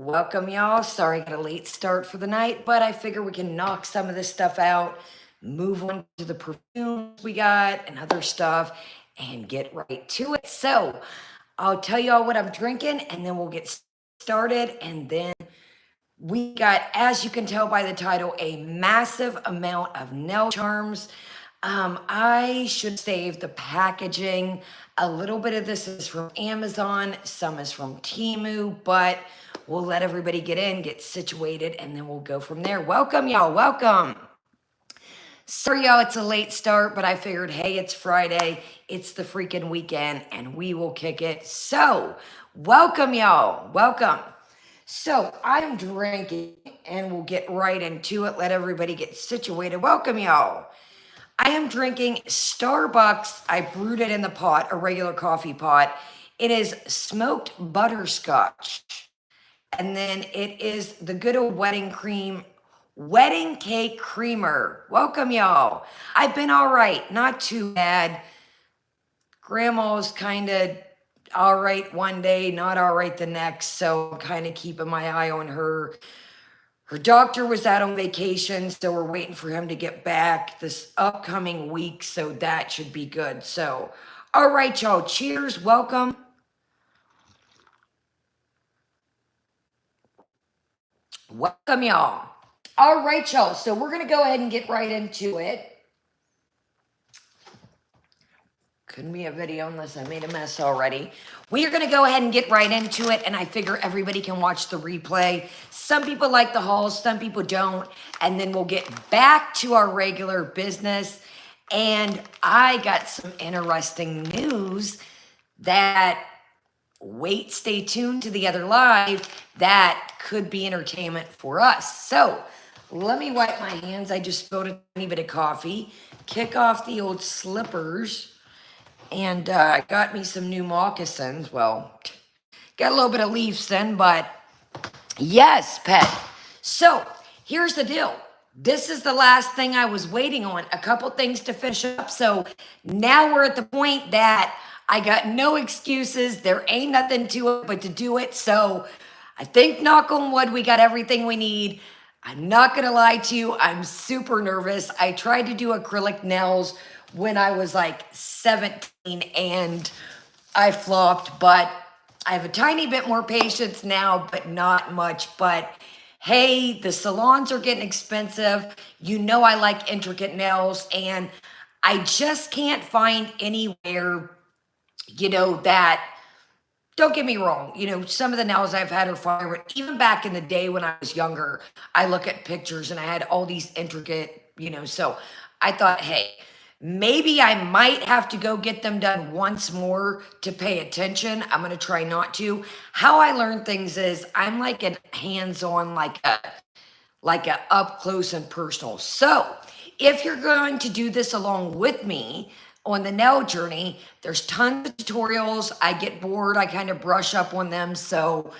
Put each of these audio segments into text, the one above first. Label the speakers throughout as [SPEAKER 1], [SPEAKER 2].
[SPEAKER 1] Welcome, y'all. Sorry, got a late start for the night, but I figure we can knock some of this stuff out, move on to the perfumes we got and other stuff, and get right to it. So, I'll tell y'all what I'm drinking, and then we'll get started. And then we got, as you can tell by the title, a massive amount of nail charms. I should save the packaging. A little bit of this is from Amazon, some is from Temu, but we'll let everybody get in, get situated, and then we'll go from there. Welcome, y'all. Welcome. Sorry, y'all, it's a late start, but I figured, hey, it's Friday, it's the freaking weekend, and we will kick it. So, welcome, y'all. Welcome. So, I'm drinking, and we'll get right into it. Let everybody get situated. Welcome, y'all. I am drinking Starbucks. I brewed it in the pot, a regular coffee pot. It is smoked butterscotch. And then it is the good old wedding cake creamer. Welcome, y'all. I've been all right, not too bad. Grandma's kind of all right one day, not all right the next. So I'm kind of keeping my eye on her. Her doctor was out on vacation, so we're waiting for him to get back this upcoming week, so that should be good. So, all right, y'all, cheers, welcome. Welcome, y'all. All right, y'all, so we're going to go ahead and get right into it. Couldn't be a video unless I made a mess already. We are going to go ahead and get right into it, and I figure everybody can watch the replay. Some people like the hauls, some people don't, and then we'll get back to our regular business. And I got some interesting news that, wait, stay tuned to the other live, that could be entertainment for us. So let me wipe my hands. I just spilled a tiny bit of coffee. Kick off the old slippers. And I got me some new moccasins. Well, got a little bit of leaves in, but yes, pet. So here's the deal. This is the last thing I was waiting on. A couple things to finish up. So now we're at the point that I got no excuses. There ain't nothing to it but to do it. So I think, knock on wood, we got everything we need. I'm not going to lie to you. I'm super nervous. I tried to do acrylic nails when I was like 17 and I flopped, but I have a tiny bit more patience now, but not much. But hey, the salons are getting expensive. You know I like intricate nails, and I just can't find anywhere, that, don't get me wrong, some of the nails I've had are fire, but even back in the day when I was younger, I look at pictures and I had all these intricate, so I thought, hey, maybe I might have to go get them done once more to pay attention. I'm going to try not to. How I learn things is I'm like a hands-on, like a up close and personal. So if you're going to do this along with me on the nail journey, there's tons of tutorials. I get bored. I kind of brush up on them. So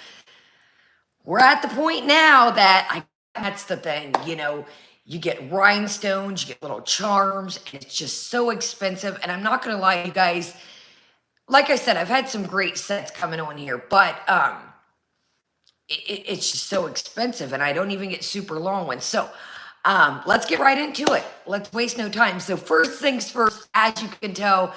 [SPEAKER 1] we're at the point now that that's the thing, you get rhinestones, you get little charms, and it's just so expensive. And I'm not going to lie, you guys, like I said, I've had some great sets coming on here, but it's just so expensive, and I don't even get super long ones. So let's get right into it. Let's waste no time. So first things first, as you can tell,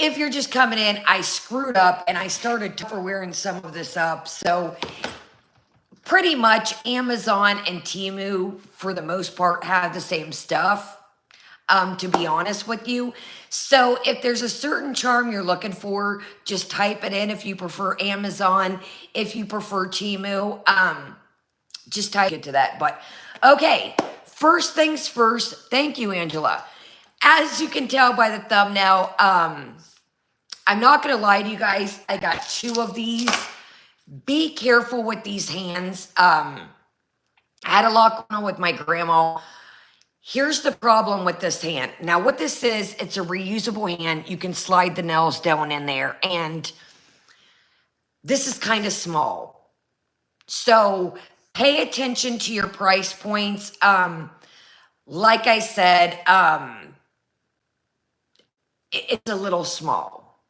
[SPEAKER 1] if you're just coming in, I screwed up and I started Tupperwareing some of this up. So pretty much Amazon and Temu, for the most part, have the same stuff, to be honest with you. So if there's a certain charm you're looking for, just type it in if you prefer Amazon. If you prefer Temu, just type it to that. But okay, first things first. Thank you, Angela. As you can tell by the thumbnail, I'm not going to lie to you guys. I got two of these. Be careful with these hands. I had a lot going on with my grandma. Here's the problem with this hand. Now, what this is, it's a reusable hand. You can slide the nails down in there, and this is kind of small. So pay attention to your price points. Like I said, it's a little small.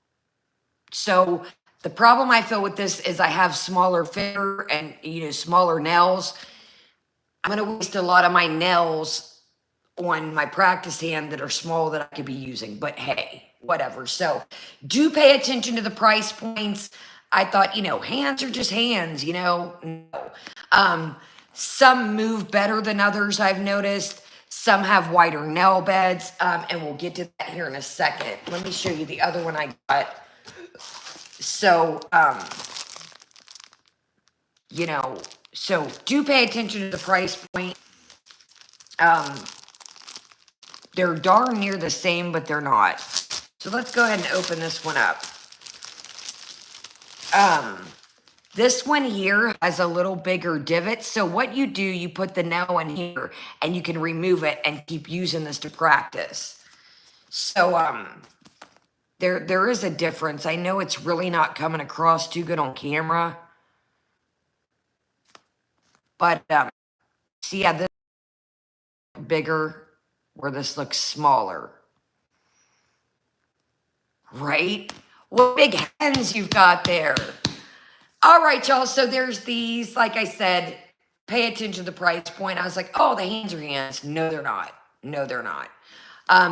[SPEAKER 1] So The problem I feel with this is I have smaller finger and, smaller nails. I'm going to waste a lot of my nails on my practice hand that are small that I could be using, but hey, whatever. So do pay attention to the price points. I thought, hands are just hands, no. Some move better than others, I've noticed. Some have wider nail beds, and we'll get to that here in a second. Let me show you the other one I got. So, so do pay attention to the price point. They're darn near the same, but they're not. So let's go ahead and open this one up. This one here has a little bigger divot. So what you do, you put the nail in here and you can remove it and keep using this to practice. So, there is a difference. I know it's really not coming across too good on camera. But, see, yeah, this is bigger where this looks smaller. Right? What big hands you've got there. All right, y'all. So there's these, like I said, pay attention to the price point. I was like, oh, the hands are hands. No, they're not. No, they're not.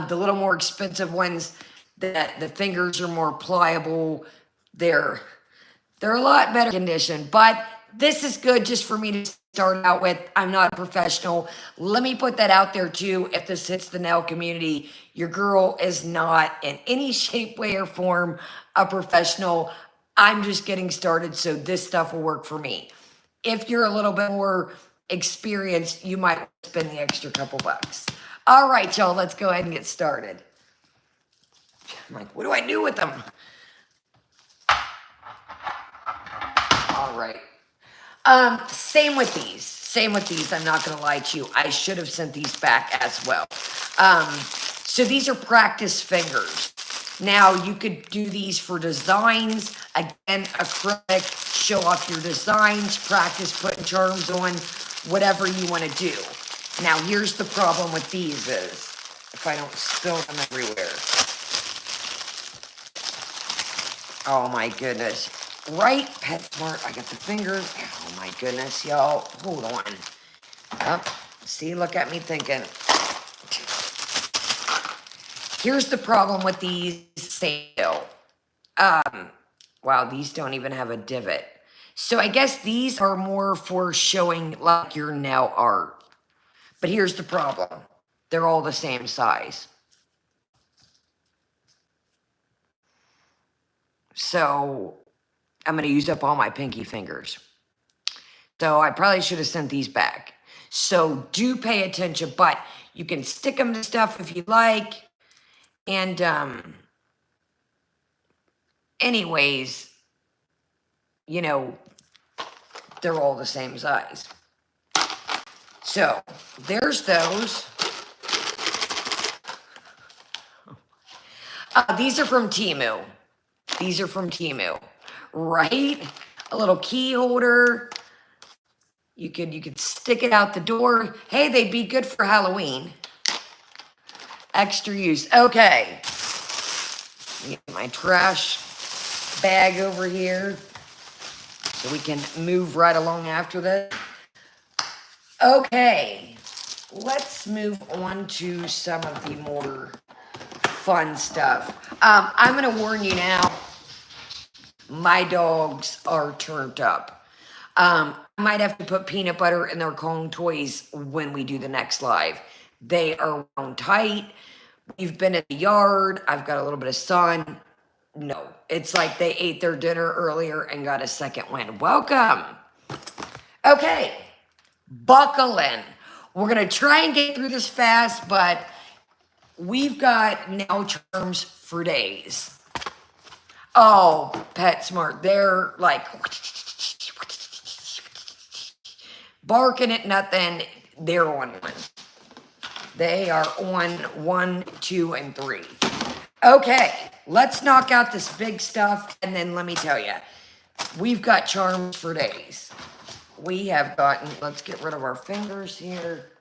[SPEAKER 1] The little more expensive ones, that the fingers are more pliable. They're a lot better condition, but this is good just for me to start out with. I'm not a professional. Let me put that out there too. If this hits the nail community, your girl is not in any shape, way, or form a professional. I'm just getting started, so this stuff will work for me. If you're a little bit more experienced, you might spend the extra couple bucks. All right, y'all, let's go ahead and get started. I'm like, what do I do with them? All right. Same with these. Same with these. I'm not going to lie to you. I should have sent these back as well. So these are practice fingers. Now, you could do these for designs. Again, acrylic, show off your designs, practice putting charms on, whatever you want to do. Now, here's the problem with these is, if I don't spill them everywhere. Oh, my goodness. Right, PetSmart, I got the fingers. Oh, my goodness, y'all. Hold on. Oh, see, look at me thinking. Here's the problem with these sale. Wow, these don't even have a divot. So I guess these are more for showing like your nail art. But here's the problem. They're all the same size. So I'm going to use up all my pinky fingers. So I probably should have sent these back. So do pay attention, but you can stick them to stuff if you like. And anyways, they're all the same size. So there's those. These are from Temu. These are from Temu, right? A little key holder. You could stick it out the door. Hey, they'd be good for Halloween. Extra use. Okay. Get my trash bag over here so we can move right along after this. Okay. Let's move on to some of the more fun stuff. I'm going to warn you now. My dogs are turned up. I might have to put peanut butter in their Kong toys when we do the next live. They are wound tight. We've been in the yard. I've got a little bit of sun. No, it's like they ate their dinner earlier and got a second wind. Welcome. Okay, buckle in. We're going to try and get through this fast, but we've got nail charms for days. Oh, PetSmart, they're like barking at nothing. They're on one. They are on 1, 2, and 3. Okay, let's knock out this big stuff, and then let me tell you, we've got charms for days. We have gotten, let's get rid of our fingers here.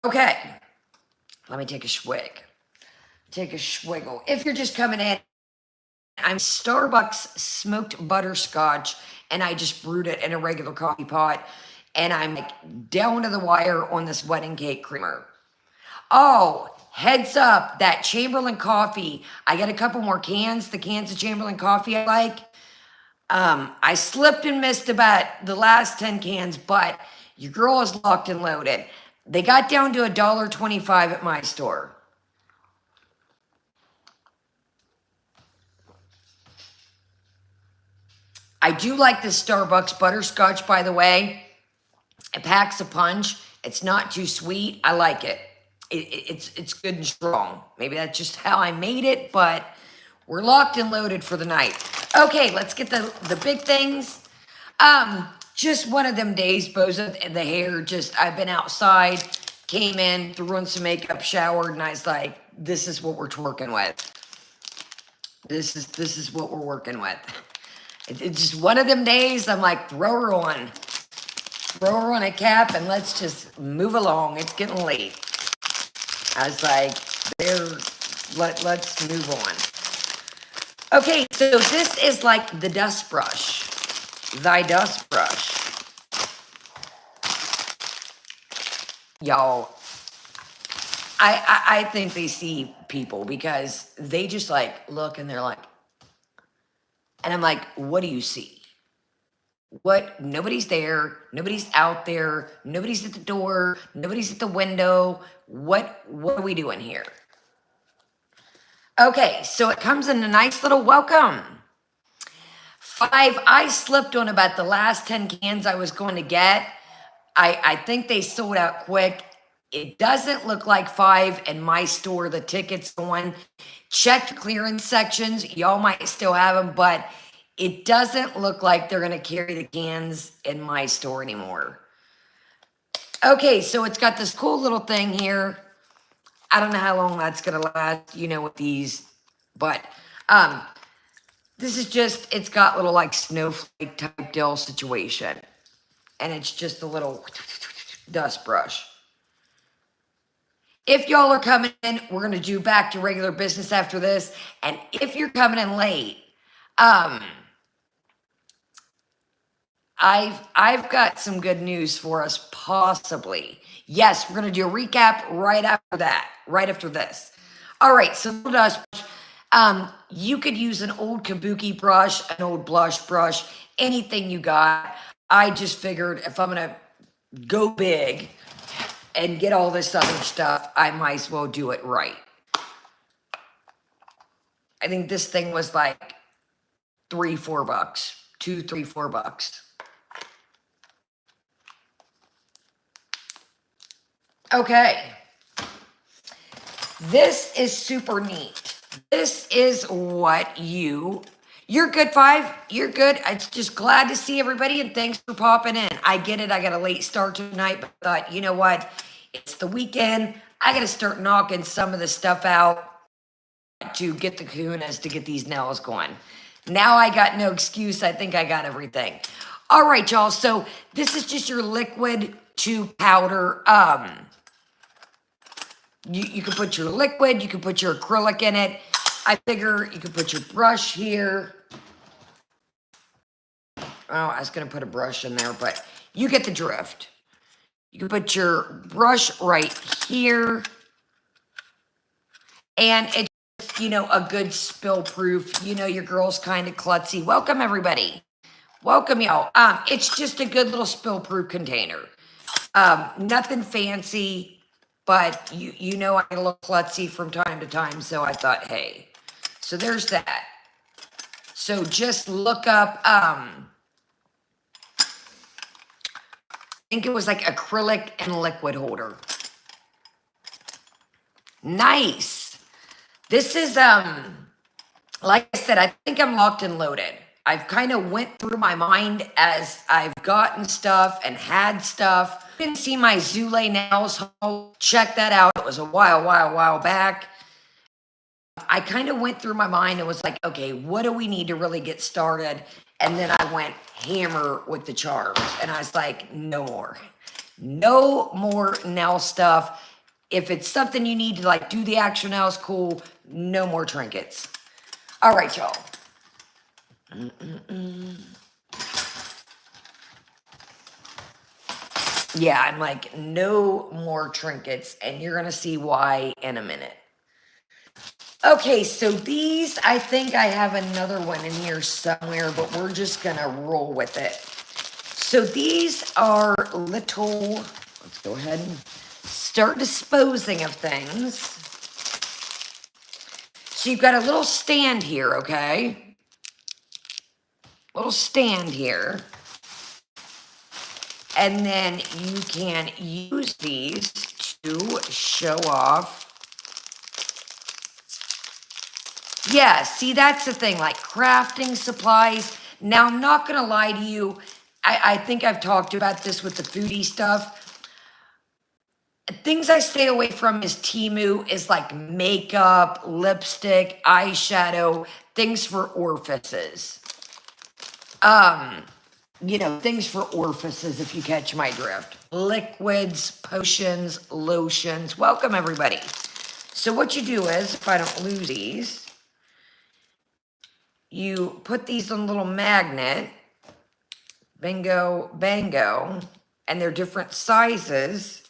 [SPEAKER 1] Okay, let me take a swig. take a swiggle. If you're just coming in, I'm Starbucks smoked butterscotch, and I just brewed it in a regular coffee pot, and I'm like down to the wire on this wedding cake creamer. Oh, heads up, that Chamberlain coffee. I got a couple more cans, the cans of Chamberlain coffee I like. I slipped and missed about the last 10 cans, but your girl is locked and loaded. They got down to $1.25 at my store. I do like this Starbucks butterscotch, by the way. It packs a punch. It's not too sweet. I like it. It's good and strong. Maybe that's just how I made it, but we're locked and loaded for the night. Okay, let's get the big things. Just one of them days, Boza, the hair, I've been outside, came in, threw on some makeup, showered, and I was like, this is what we're working with. This is what we're working with. It's just one of them days, I'm like, throw her on a cap, and let's just move along. It's getting late. I was like, let's move on. Okay, so this is like the dust brush. Thy dust brush. Y'all, I think they see people because they just like look and they're like, and I'm like, what do you see? What? Nobody's there. Nobody's out there. Nobody's at the door. Nobody's at the window. What are we doing here? Okay, so it comes in a nice little welcome. 5, I slipped on about the last 10 cans I was going to get. I think they sold out quick. It doesn't look like 5 in my store. The ticket's on. Check the clearance sections. Y'all might still have them, but it doesn't look like they're going to carry the cans in my store anymore. Okay, so it's got this cool little thing here. I don't know how long that's going to last, with these, but this is just, it's got little like snowflake type deal situation. And it's just a little dust brush. If y'all are coming in, we're going to do back to regular business after this. And if you're coming in late, I've got some good news for us, possibly. Yes, we're going to do a recap right after this. All right, so the dust brush. You could use an old kabuki brush, an old blush brush, anything you got. I just figured if I'm going to go big and get all this other stuff, I might as well do it right. I think this thing was like $3-4, $2-3-4. Okay. This is super neat. This is what you're good, 5. You're good. I'm just glad to see everybody, and thanks for popping in. I get it. I got a late start tonight, but I thought, you know what? It's the weekend. I got to start knocking some of the stuff out to get the kahunas to get these nails going. Now I got no excuse. I think I got everything. All right, y'all. So this is just your liquid to powder. You can put your liquid. You can put your acrylic in it. I figure you could put your brush here. Oh, I was going to put a brush in there, but you get the drift. You can put your brush right here. And it's, a good spill proof. Your girl's kind of klutzy. Welcome, everybody. Welcome, y'all. It's just a good little spill proof container. Nothing fancy, but I get a little klutzy from time to time. So I thought, hey, so there's that. So just look up, I think it was like acrylic and liquid holder. Nice. This is, like I said, I think I'm locked and loaded. I've kind of went through my mind as I've gotten stuff and had stuff. You didn't see my Zule nails haul. Check that out. It was a while back. I kind of went through my mind and was like, okay, what do we need to really get started? And then I went hammer with the charms. And I was like, no more nail stuff. If it's something you need to like do the actual nails, cool. No more trinkets. All right, y'all. Yeah, I'm like, no more trinkets, and you're gonna see why in a minute. Okay, so these, I think I have another one in here somewhere, but we're just gonna roll with it. So these are little, let's go ahead and start disposing of things. So you've got a little stand here, okay? Little stand here. And then you can use these to show off. Yeah, see, that's the thing, like crafting supplies. Now, I'm not going to lie to you. I think I've talked about this with the foodie stuff. Things I stay away from is Temu, is like makeup, lipstick, eyeshadow, things for orifices. You know, things for orifices, if you catch my drift. Liquids, potions, lotions. Welcome, everybody. So what you do is, if I don't lose these, you put these on a little magnet. Bingo, bango. And they're different sizes.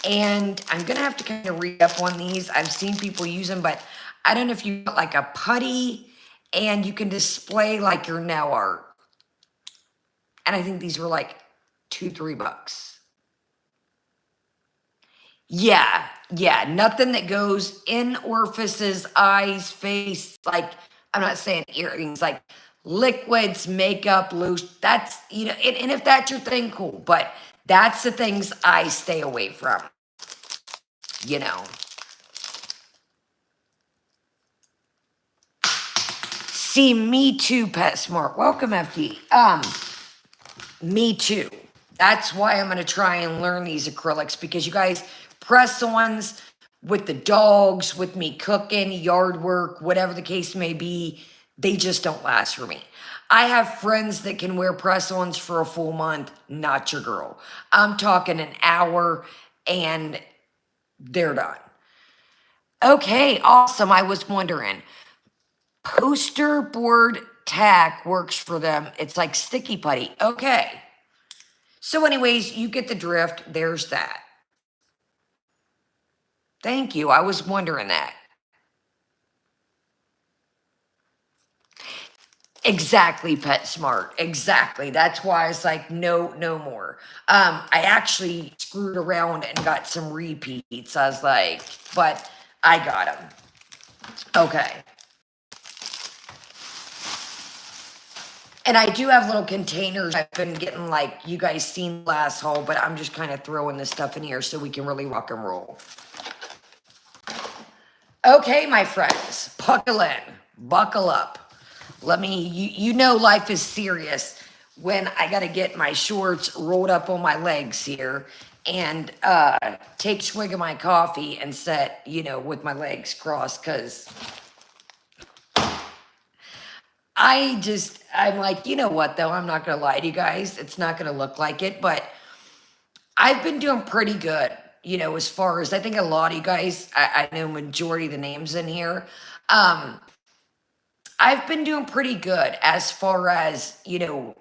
[SPEAKER 1] And I'm going to have to kind of read up on these. I've seen people use them, but I don't know if you got like a putty and you can display like your nail art. And I think these were like $2-3. Yeah, nothing that goes in orifices, eyes, face, like, I'm not saying earrings, like liquids, makeup, lotion, that's, you know, and if that's your thing, cool, but that's the things I stay away from, you know. See, me too, Pet Smart. Welcome, FD. Me too. That's why I'm going to try and learn these acrylics, because you guys, press-ons with the dogs, with me cooking, yard work, whatever the case may be, they just don't last for me. I have friends that can wear press-ons for a full month. Not your girl. I'm talking an hour and they're done. Okay, awesome. I was wondering. Poster board tack works for them. It's like sticky putty. Okay. So anyways, you get the drift. There's that. Thank you. I was wondering that. Exactly, Pet Smart. Exactly. That's why it's like, no more. I actually screwed around and got some repeats. I was like, but I got them. Okay. And I do have little containers. I've been getting, like, you guys seen last haul, but I'm just kind of throwing this stuff in here so we can really rock and roll. Okay, my friends, buckle in, buckle up. Let me, you know life is serious when I got to get my shorts rolled up on my legs here and take a swig of my coffee and set, you know, with my legs crossed, because I'm like, you know what, though? I'm not going to lie to you guys. It's not going to look like it, but I've been doing pretty good, you know, as far as I think a lot of you guys, I know majority of the names in here. I've been doing pretty good as far as, you know,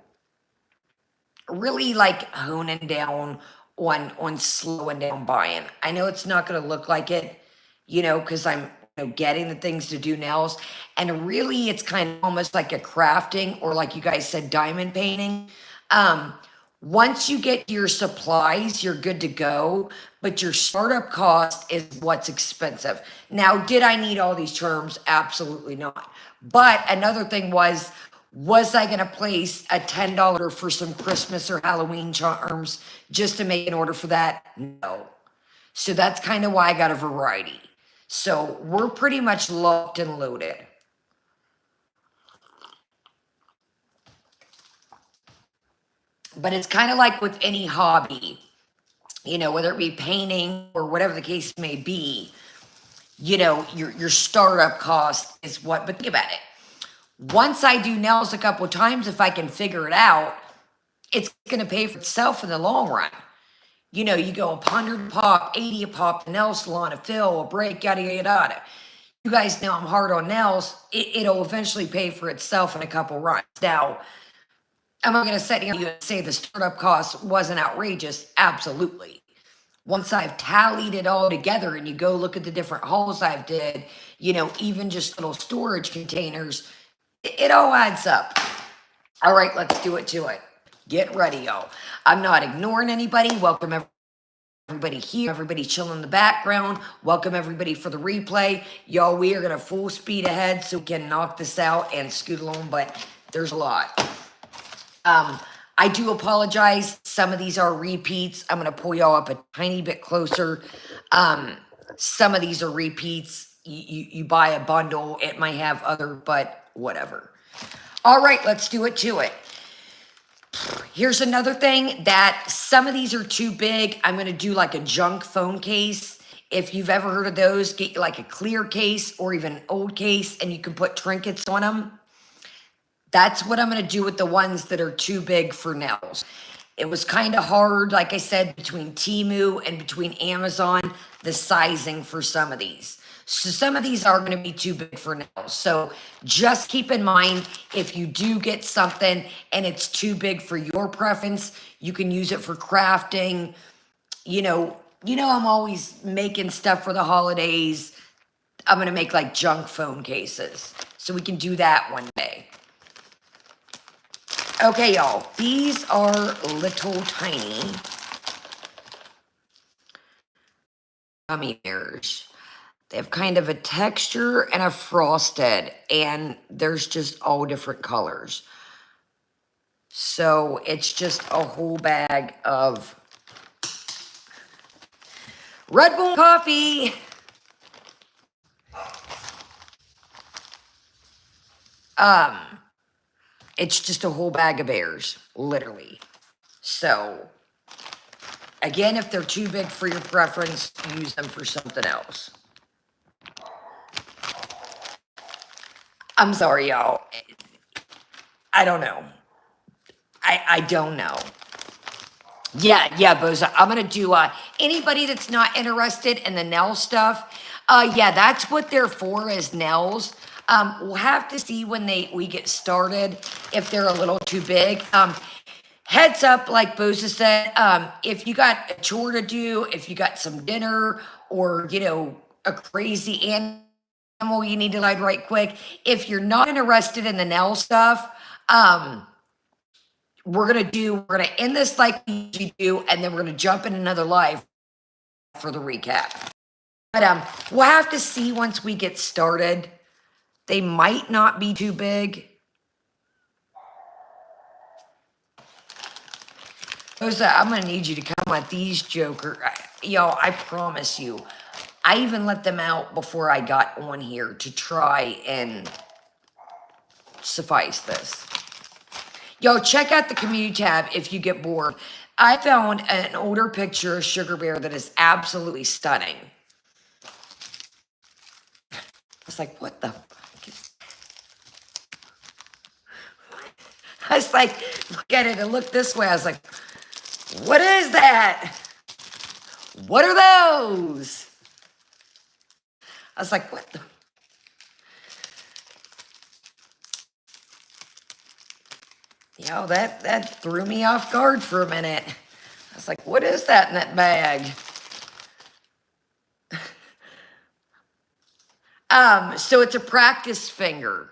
[SPEAKER 1] really like honing down on slowing down buying. I know it's not going to look like it, you know, because I'm, you know, getting the things to do nails, and really it's kind of almost like a crafting, or like you guys said, diamond painting. Once you get your supplies, you're good to go, but your startup cost is what's expensive. Now, did I need all these charms? Absolutely not. But another thing was I going to place a $10 for some Christmas or Halloween charms just to make an order for that? No. So that's kind of why I got a variety. So we're pretty much locked and loaded. But it's kind of like with any hobby, you know, whether it be painting or whatever the case may be, you know, your startup cost is what, but think about it. Once I do nails a couple of times, if I can figure it out, it's going to pay for itself in the long run. You know, you go 100 a pop, 80 a pop, a nail salon, a fill, a break, yada, yada, yada. You guys know I'm hard on nails. It'll eventually pay for itself in a couple runs. Now, am I going to sit here and say the startup cost wasn't outrageous? Absolutely. Once I've tallied it all together and you go look at the different hauls I've did, you know, even just little storage containers, it all adds up. All right, let's do it to it. Get ready, y'all. I'm not ignoring anybody. Welcome everybody here, everybody chilling in the background. Welcome everybody for the replay. Y'all, we are gonna full speed ahead so we can knock this out and scoot along, but there's a lot. I do apologize. Some of these are repeats. I'm gonna pull y'all up a tiny bit closer. Some of these are repeats. You buy a bundle, it might have other, but whatever. All right, let's do it to it. Here's another thing that some of these are too big. I'm going to do like a junk phone case. If you've ever heard of those, get like a clear case or even an old case and you can put trinkets on them. That's what I'm going to do with the ones that are too big for nails. It was kind of hard, like I said, between Temu and between Amazon, the sizing for some of these. So some of these are going to be too big for nails. So just keep in mind, if you do get something and it's too big for your preference, you can use it for crafting. You know, I'm always making stuff for the holidays. I'm going to make like junk phone cases. So we can do that one day. Okay, y'all, these are little tiny gummy bears. They have kind of a texture and a frosted, and there's just all different colors. So it's just a whole bag of Red Bull coffee. It's just a whole bag of bears, literally. So, again, if they're too big for your preference, use them for something else. I'm sorry, y'all. I don't know. I don't know. Yeah, Boza. I'm gonna do anybody that's not interested in the nail stuff. Yeah, that's what they're for, is nails. We'll have to see when we get started if they're a little too big. Heads up, like Boza said, if you got a chore to do, if you got some dinner, or you know, a crazy animal you need to light right quick. If you're not interested in the nail stuff, we're gonna end this like we usually do, and then we're gonna jump in another live for the recap. But we'll have to see once we get started. They might not be too big. Rosa, I'm gonna need you to come with these Joker. Y'all, I promise you. I even let them out before I got on here to try and suffice this. Yo, check out the community tab if you get bored. I found an older picture of Sugar Bear that is absolutely stunning. I was like, what the fuck is... I was like, look at it and look this way. I was like, what is that? What are those? I was like, what the... Yo, that threw me off guard for a minute. I was like, what is that in that bag? So it's a practice finger.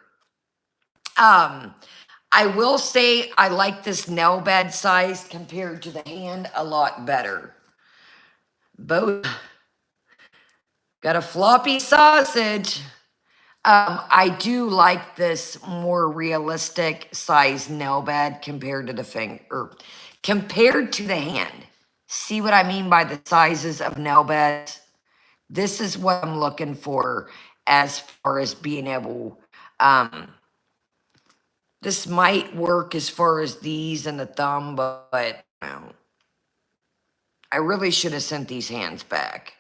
[SPEAKER 1] I will say I like this nail bed size compared to the hand a lot better. Both got a floppy sausage. I do like this more realistic size nail bed compared to the finger, compared to the hand. See what I mean by the sizes of nail beds? This is what I'm looking for as far as being able, this might work as far as these and the thumb, but I really should have sent these hands back.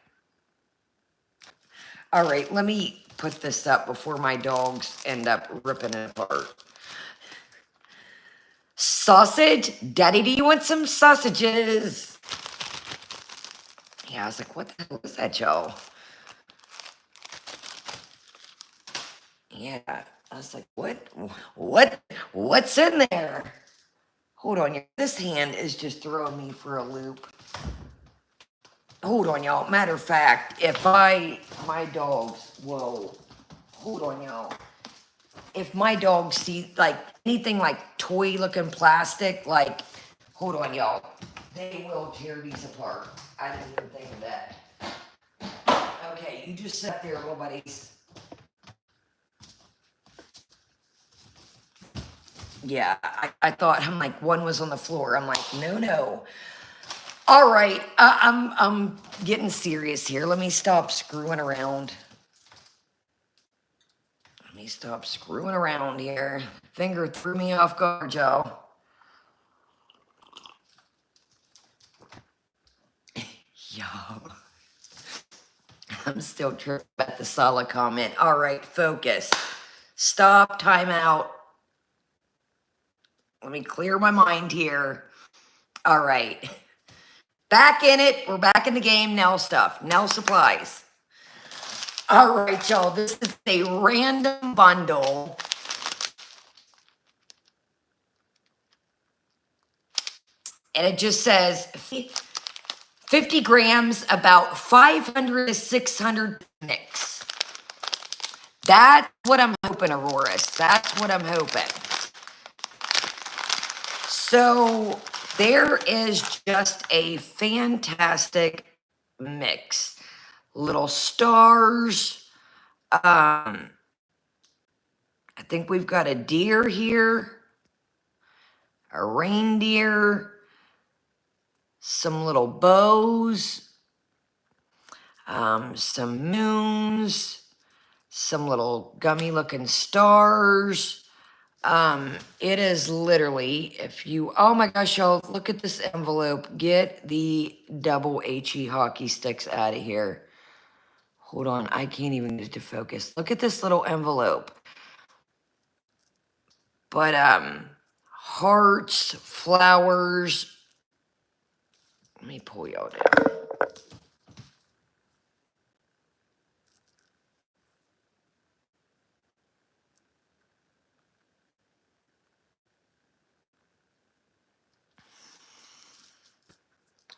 [SPEAKER 1] All right, let me put this up before my dogs end up ripping it apart. Sausage? Daddy, do you want some sausages? Yeah, I was like, what the hell is that, y'all? Yeah, I was like, what's in there? Hold on, this hand is just throwing me for a loop. Hold on, y'all. Matter of fact, if my dogs, whoa, hold on, y'all. If my dogs see, like, anything like toy-looking plastic, like, hold on, y'all. They will tear these apart. I didn't even think of that. Okay, you just sit there, little buddies. Yeah, I thought, I'm like, one was on the floor. I'm like, no. All right, I'm getting serious here. Let me stop screwing around. Let me stop screwing around here. Finger threw me off guard, y'all. Y'all. I'm still tripping at the solid comment. All right, focus. Stop, time out. Let me clear my mind here. All right. Back in it. We're back in the game. Nell stuff. Nell supplies. All right, y'all. This is a random bundle. And it just says 50 grams, about 500 to 600 mix. That's what I'm hoping, Auroras. That's what I'm hoping. So there is just a fantastic mix. Little stars. I think we've got a deer here, a reindeer, some little bows, some moons, some little gummy looking stars. It is literally, if you, oh my gosh, y'all, look at this envelope. Get the double HE hockey sticks out of here. Hold on, I can't even get it to focus. Look at this little envelope. But, hearts, flowers. Let me pull y'all down.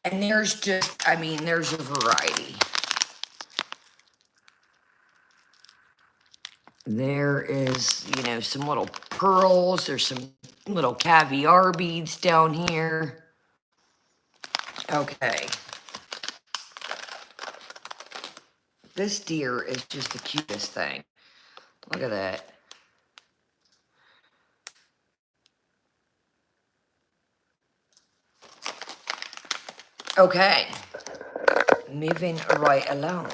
[SPEAKER 1] And there's just, I mean, there's a variety. There is, you know, some little pearls. There's some little caviar beads down here. Okay. This deer is just the cutest thing. Look at that. Okay. Moving right along.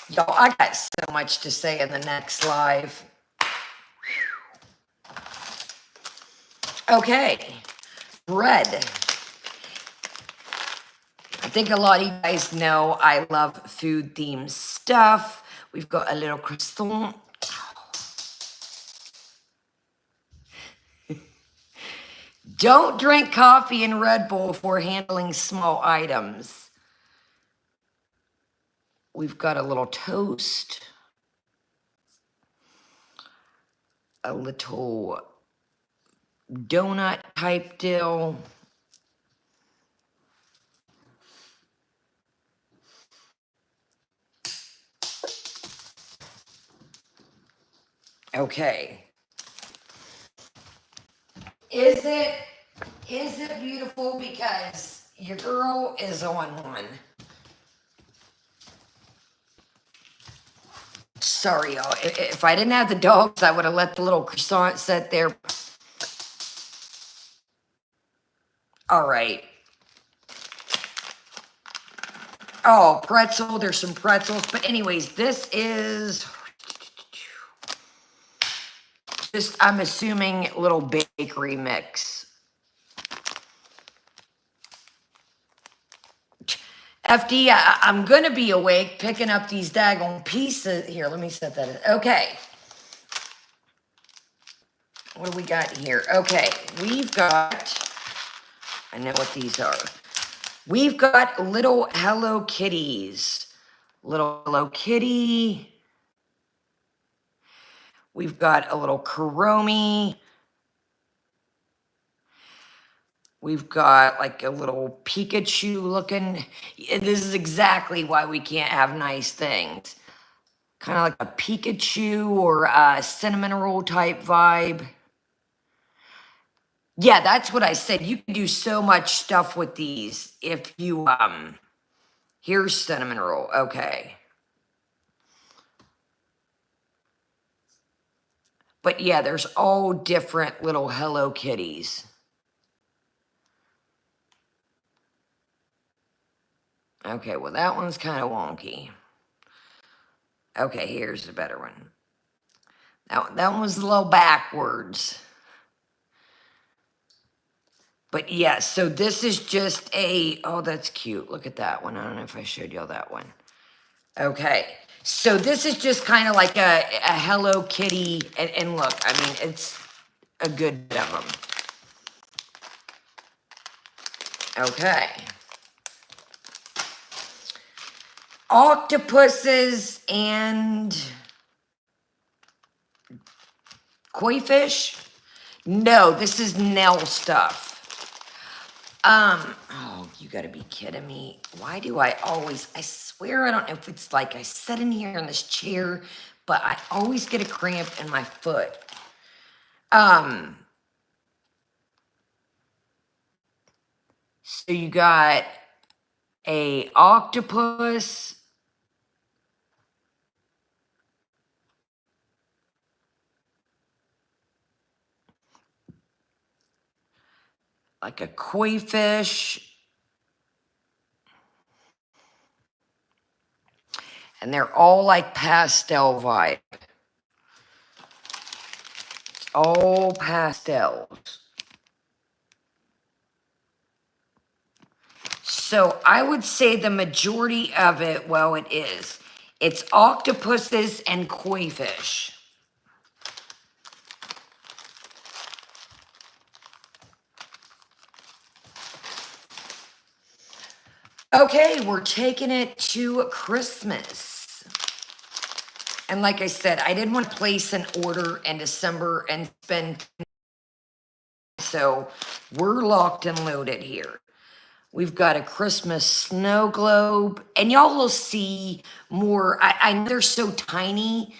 [SPEAKER 1] Y'all, I got so much to say in the next live. Okay. Bread. I think a lot of you guys know I love food-themed stuff. We've got a little croissant. Don't drink coffee and Red Bull before handling small items. We've got a little toast. A little donut type deal. Okay. Is it beautiful? Because your girl is on one. Sorry, y'all. If I didn't have the dogs, I would have let the little croissant sit there. All right. Oh, pretzel. There's some pretzels. But anyways, this is just, I'm assuming, little bakery mix. FD, I'm going to be awake picking up these daggone pieces. Here, let me set that in. Okay. What do we got here? Okay, we've got, I know what these are. We've got little Hello Kitties. Little Hello Kitty. We've got a little Kuromi. We've got like a little Pikachu looking. This is exactly why we can't have nice things. Kind of like a Pikachu or a cinnamon roll type vibe. Yeah, that's what I said. You can do so much stuff with these if you, here's cinnamon roll. Okay. But yeah, there's all different little Hello Kitties. Okay, well, that one's kind of wonky. Okay, here's a better one. That one was a little backwards. But yeah, so this is just a, oh, that's cute. Look at that one. I don't know if I showed y'all that one. Okay, so this is just kind of like a Hello Kitty. And look, I mean, it's a good bit of them. Okay. Octopuses and koi fish. No, this is nail stuff. Oh, you gotta be kidding me. Why do I always, I swear I don't know if it's like I sit in here in this chair, but I always get a cramp in my foot. So you got a octopus. Like a koi fish. And they're all like pastel vibe. It's all pastels. So I would say the majority of it, well, it is. It's octopuses and koi fish. Okay, we're taking it to Christmas. And like I said, I didn't want to place an order in December and spend, so we're locked and loaded here. We've got a Christmas snow globe, and y'all will see more. I know they're so tiny.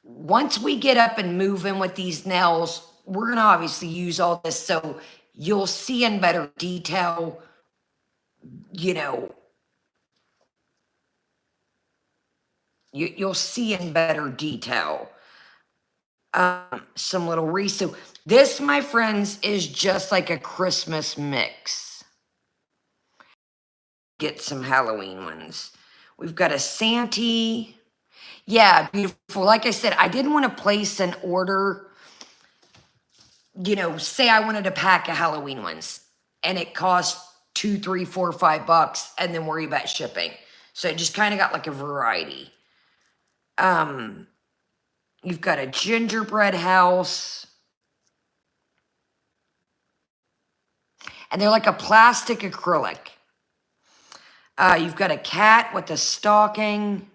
[SPEAKER 1] Once we get up and move in with these nails, we're going to obviously use all this, so you'll see in better detail, you know, you'll see in better detail. Some little wreaths. So this, my friends, is just like a Christmas mix. Get some Halloween ones. We've got a Santee. Yeah, beautiful. Like I said, I didn't want to place an order, you know, say I wanted a pack of Halloween ones and it cost $2, $3, $4, $5 and then worry about shipping. So it just kind of got like a variety. You've got a gingerbread house. And they're like a plastic acrylic. You've got a cat with a stocking.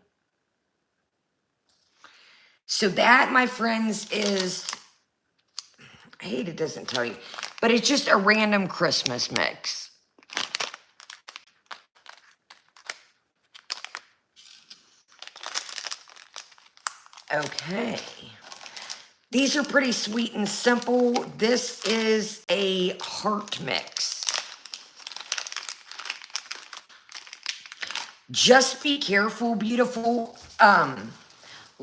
[SPEAKER 1] So that, my friends, is, I hate it doesn't tell you, but it's just a random Christmas mix. Okay. These are pretty sweet and simple. This is a heart mix. Just be careful, beautiful.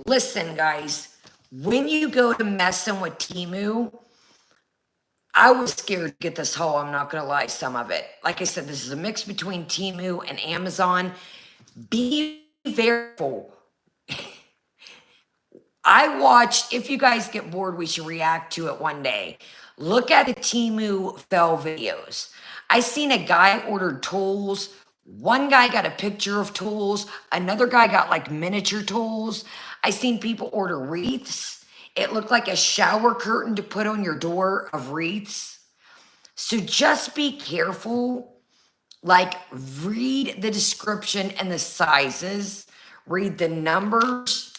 [SPEAKER 1] Listen, guys, when you go to messing with Temu, I was scared to get this haul. I'm not going to lie, some of it. Like I said, this is a mix between Temu and Amazon. Be very careful. I watched, if you guys get bored, we should react to it one day. Look at the Temu fell videos. I seen a guy ordered tools. One guy got a picture of tools. Another guy got like miniature tools. I seen people order wreaths. It looked like a shower curtain to put on your door of wreaths. So just be careful Like, read the description and the sizes, read the numbers.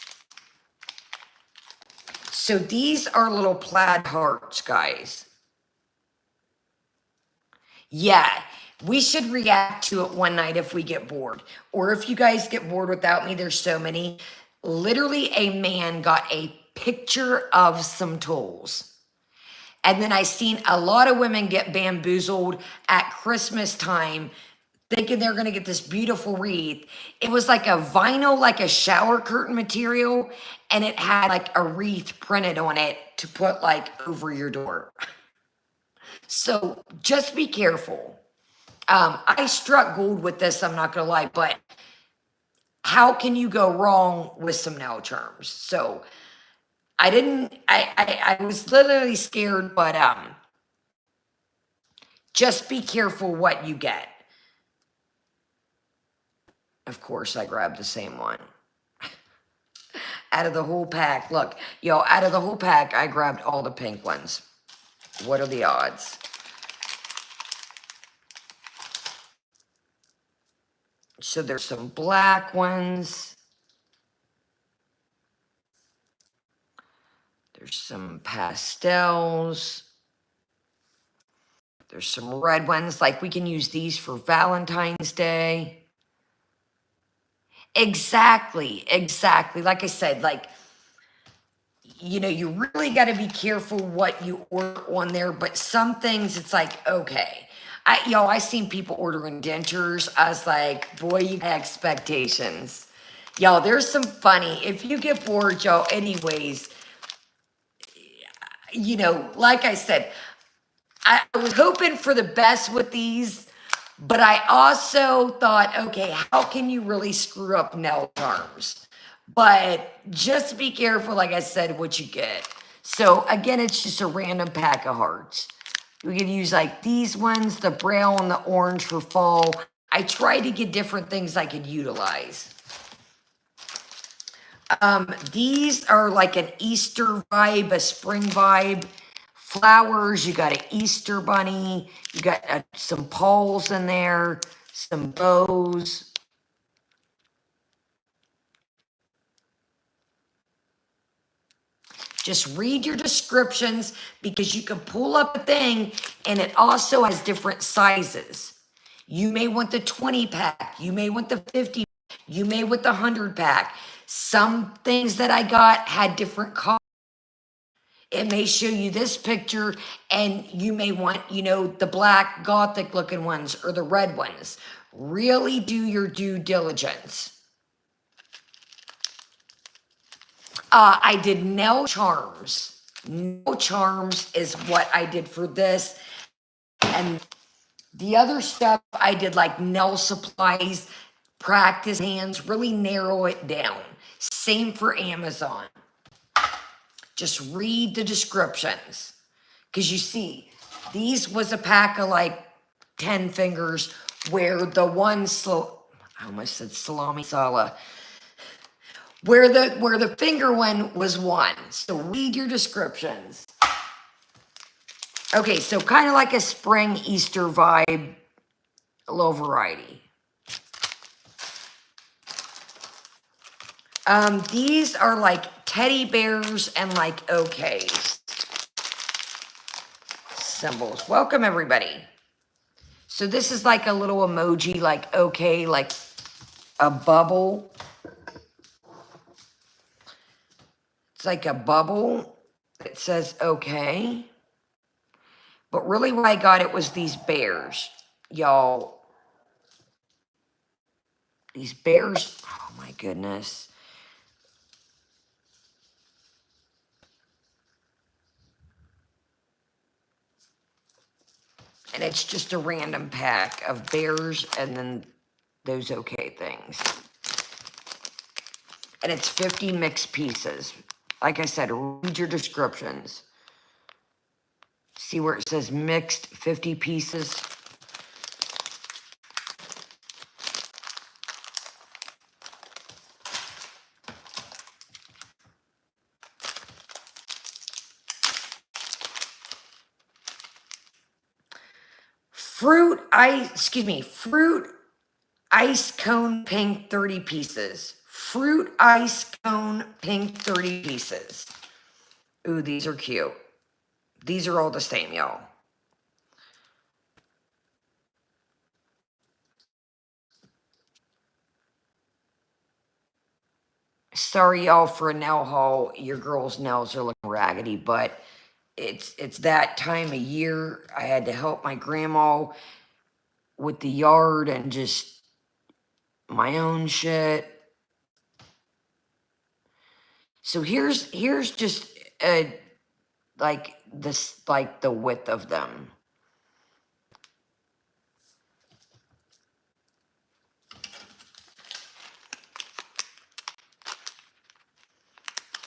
[SPEAKER 1] So these are little plaid hearts, guys. Yeah, we should react to it one night if we get bored. Or if you guys get bored without me, there's so many. Literally, a man got a picture of some tools. And then I seen a lot of women get bamboozled at Christmas time thinking they're going to get this beautiful wreath. It was like a vinyl, like a shower curtain material, and it had like a wreath printed on it to put like over your door. So just be careful. I struck gold with this, I'm not going to lie, but how can you go wrong with some nail charms? So I was literally scared, but just be careful what you get. Of course, I grabbed the same one. Out of the whole pack, look, yo, out of the whole pack, I grabbed all the pink ones. What are the odds? So there's some black ones. There's some pastels. There's some red ones. Like, we can use these for Valentine's Day. Exactly. Like I said, like, you know, you really got to be careful what you order on there. But some things, it's like, okay. I seen people ordering dentures. I was like, boy, you got expectations. Y'all, there's some funny. If you get bored, y'all, anyways, you know, like I said, I was hoping for the best with these, but I also thought, okay, how can you really screw up nail charms? But just be careful, like I said, what you get. So again, it's just a random pack of hearts. We could use like these ones, the brown and the orange for fall. I tried to get different things I could utilize. These are like an Easter vibe, a spring vibe. Flowers, you got an Easter bunny, you got some poles in there, some bows. Just read your descriptions because you can pull up a thing and it also has different sizes. You may want the 20 pack, you may want the 50, you may want the 100 pack. Some things that I got had different colors. It may show you this picture and you may want, you know, the black gothic looking ones or the red ones. Really do your due diligence. I did nail charms. Nail charms is what I did for this. And the other stuff I did like nail supplies, practice hands, really narrow it down. Same for Amazon. Just read the descriptions. Because you see, these was a pack of like 10 fingers where the one, I almost said salami sala, where the finger one was one. So read your descriptions. Okay, so kind of like a spring Easter vibe, a little variety. These are like teddy bears and like okays. Symbols. Welcome, everybody. So this is like a little emoji, like okay, like a bubble. It's like a bubble. It says okay. But really what I got it was these bears. Y'all. These bears. Oh my goodness. And it's just a random pack of bears and then those okay things. And it's 50 mixed pieces. Like I said, read your descriptions. See where it says mixed 50 pieces? fruit ice cone pink 30 pieces. Fruit ice cone pink 30 pieces. Ooh, these are cute. These are all the same, y'all. Sorry, y'all, for a nail haul. Your girl's nails are looking raggedy, but it's that time of year. I had to help my grandma with the yard and just my own shit. So here's just like this, like the width of them.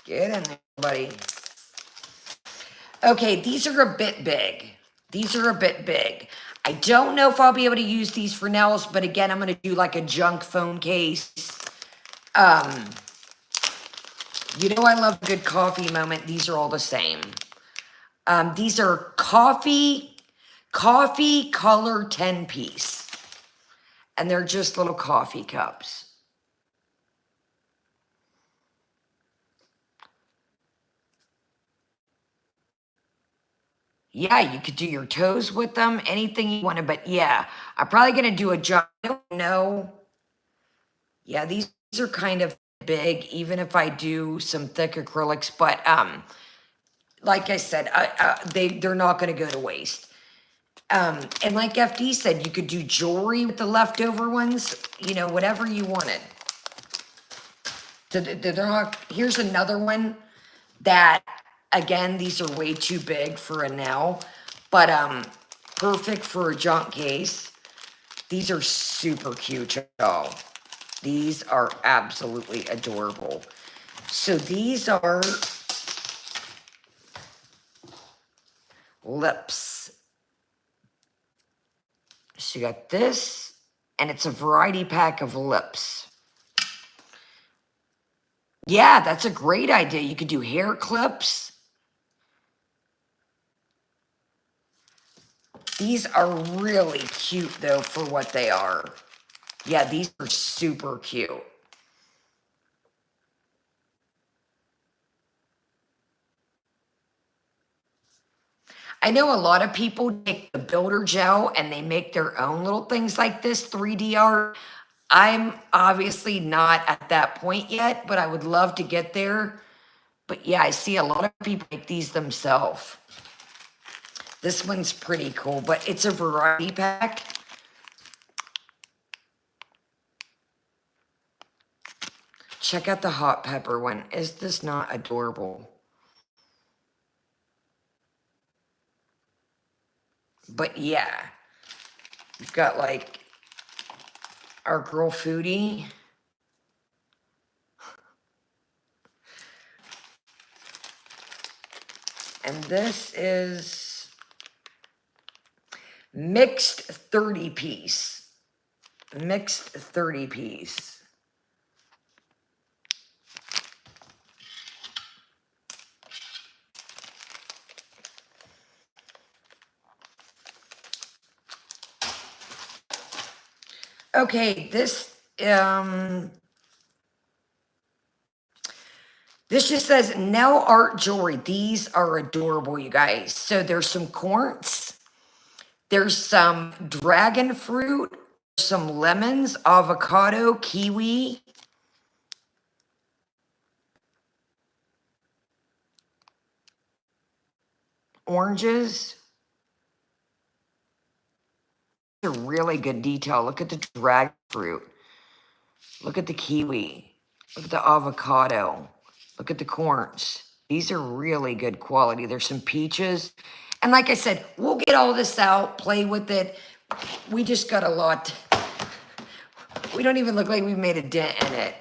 [SPEAKER 1] Get in there, buddy. Okay, these are a bit big. These are a bit big. I don't know if I'll be able to use these for nails, but again, I'm going to do like a junk phone case. You know I love a good coffee moment. These are all the same. These are coffee color 10 piece. And they're just little coffee cups. Yeah, you could do your toes with them, anything you wanted, but yeah, I'm probably gonna do a junk. I don't know. Yeah, these are kind of big, even if I do some thick acrylics, but like I said, they're not gonna go to waste. And like FD said, you could do jewelry with the leftover ones, you know, whatever you wanted. They're not, here's another one that, again, these are way too big for a nail, but perfect for a junk case. These are super cute, y'all. These are absolutely adorable. So these are lips. So you got this, and it's a variety pack of lips. Yeah, that's a great idea. You could do hair clips. These are really cute, though, for what they are. Yeah, these are super cute. I know a lot of people take the builder gel and they make their own little things like this 3D art. I'm obviously not at that point yet, but I would love to get there. But yeah, I see a lot of people make these themselves. This one's pretty cool, but it's a variety pack. Check out the hot pepper one. Is this not adorable? But yeah, we've got like our girl Foodie. And this is mixed 30 piece. Mixed 30 piece. Okay, this just says nail art jewelry. These are adorable, you guys. So there's some quartz, there's some dragon fruit, some lemons, avocado, kiwi, oranges. A really good detail. Look at the dragon fruit. Look at the kiwi. Look at the avocado. Look at the corns. These are really good quality. There's some peaches. And like I said, we'll get all this out, play with it. We just got a lot. We don't even look like we've made a dent in it.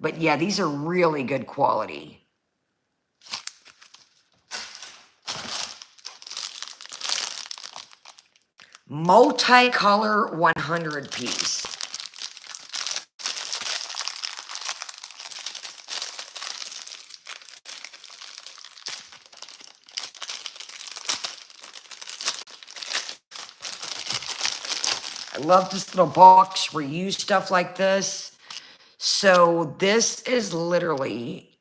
[SPEAKER 1] But yeah, these are really good quality. Multicolor 100 piece. I love this little box where you use stuff like this. So this is literally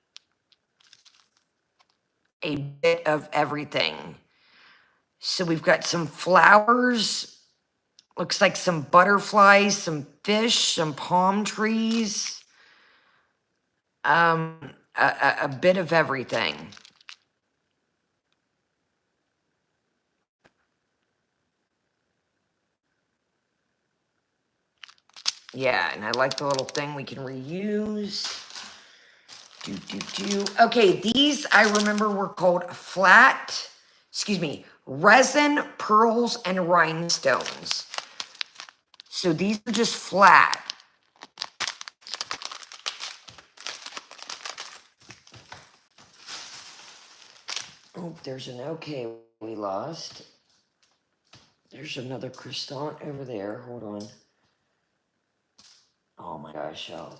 [SPEAKER 1] a bit of everything. So we've got some flowers, looks like some butterflies, some fish, some palm trees, a bit of everything. Yeah, and I like the little thing we can reuse. Okay, these I remember were called resin, pearls, and rhinestones. So these are just flat. Oh, there's an okay we lost. There's another croissant over there. Hold on. Oh my gosh, y'all.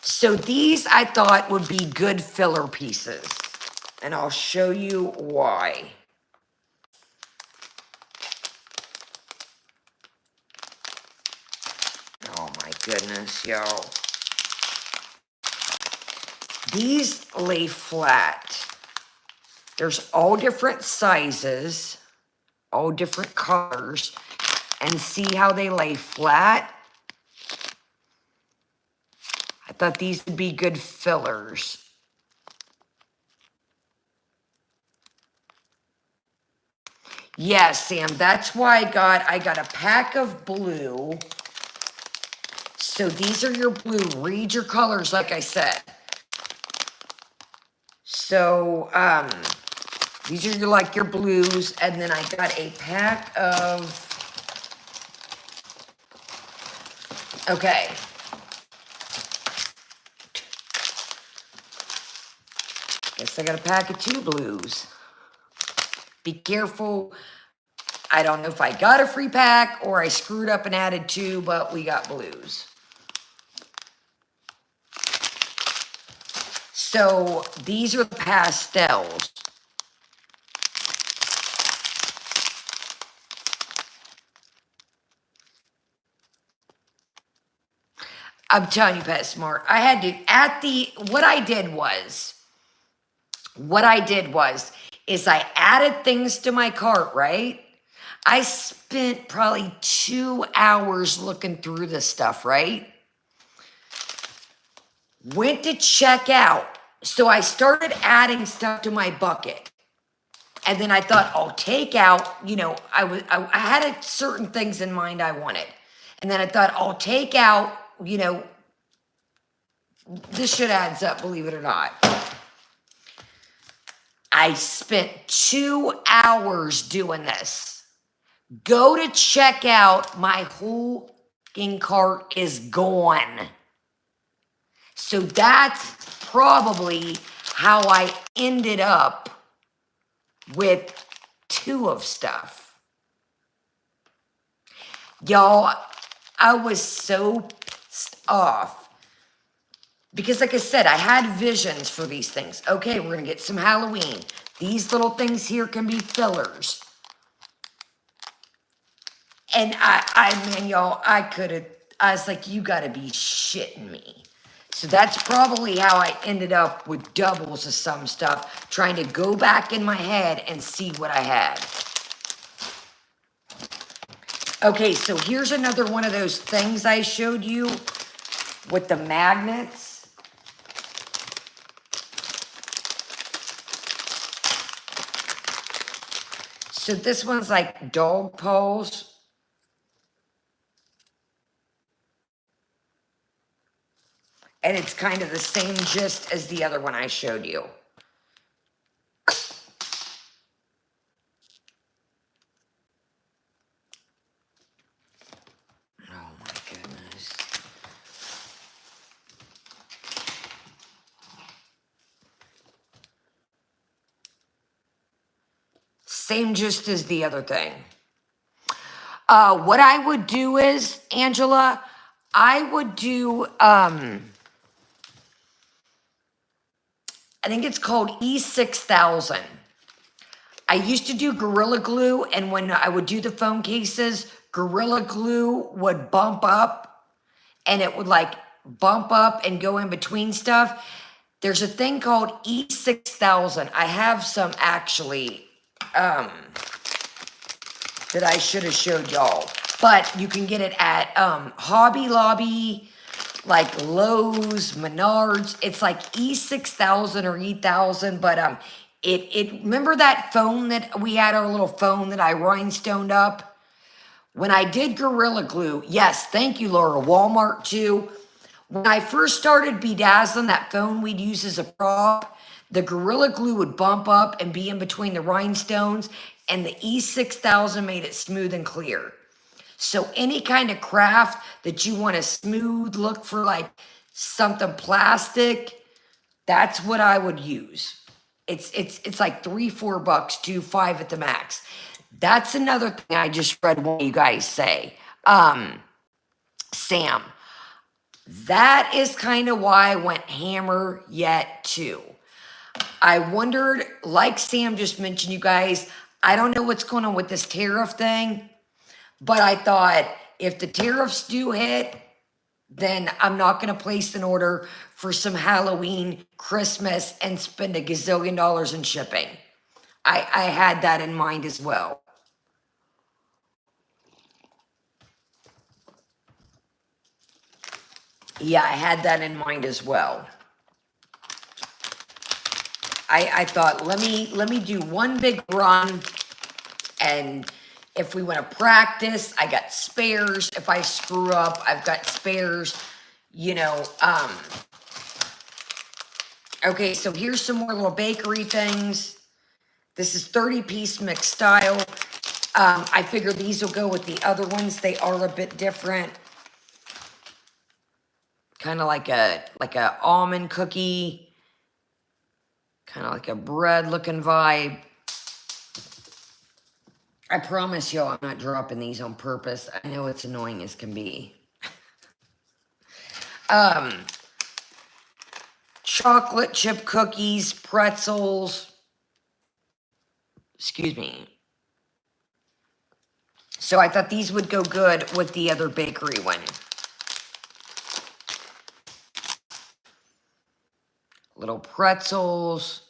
[SPEAKER 1] So these I thought would be good filler pieces. And I'll show you why. Oh my goodness, y'all. These lay flat. There's all different sizes, all different colors, and see how they lay flat? I thought these would be good fillers. Yes, Sam, that's why I got a pack of blue. So these are your blue. Read your colors, like I said. So, these are your blues, and then I got a pack of, okay. Guess I got a pack of 2 blues. Be careful. I don't know if I got a free pack or I screwed up and added 2, but we got blues. So these are the pastels. I'm telling you, Pet Smart, I had to, what I did was, is I added things to my cart, right? I spent probably 2 hours looking through this stuff, right? Went to check out. So I started adding stuff to my bucket. And then I thought, I'll take out, I had certain things in mind I wanted. And then I thought, I'll take out, this shit adds up, believe it or not. I spent 2 hours doing this. Go to check out, my whole fucking cart is gone. So that's probably how I ended up with 2 of stuff. Y'all, I was so pissed off. Because like I said, I had visions for these things. Okay, we're going to get some Halloween. These little things here can be fillers. And man, y'all, I was like, you got to be shitting me. So that's probably how I ended up with doubles of some stuff, trying to go back in my head and see what I had. Okay, so here's another one of those things I showed you with the magnets. So this one's like dog paws. And it's kind of the same gist as the other one I showed you. Oh my goodness. Same gist as the other thing. What I would do is, Angela, I would do, I think it's called E6000. I used to do Gorilla Glue, and when I would do the phone cases, Gorilla Glue would bump up, and it would like bump up and go in between stuff. There's a thing called E6000. I have some actually that I should have showed y'all, but you can get it at Hobby Lobby, like Lowe's, Menards. It's like E6000 or E1000, but it remember that phone that we had, our little phone that I rhinestoned up? When I did Gorilla Glue, yes, thank you, Laura, Walmart too. When I first started bedazzling that phone we'd use as a prop, the Gorilla Glue would bump up and be in between the rhinestones, and the E6000 made it smooth and clear. So any kind of craft that you want a smooth look for, like something plastic, that's what I would use. It's like $3-4, $2-5 at the max. That's another thing I just read one of you guys say. Sam, that is kind of why I went hammer yet too. I wondered, like Sam just mentioned, you guys, I don't know what's going on with this tariff thing, but I thought if the tariffs do hit, then I'm not going to place an order for some Halloween, Christmas, and spend a gazillion dollars in shipping. I had that in mind as well. Yeah, I had that in mind as well. I thought, let me do one big run, and if we want to practice, I got spares. If I screw up, I've got spares, you know. Okay, so here's some more little bakery things. This is 30-piece mixed style. I figure these will go with the other ones. They are a bit different. Kind of like a almond cookie. Kind of like a bread looking vibe. I promise y'all I'm not dropping these on purpose. I know it's annoying as can be. Chocolate chip cookies, pretzels. Excuse me. So I thought these would go good with the other bakery one. Little pretzels.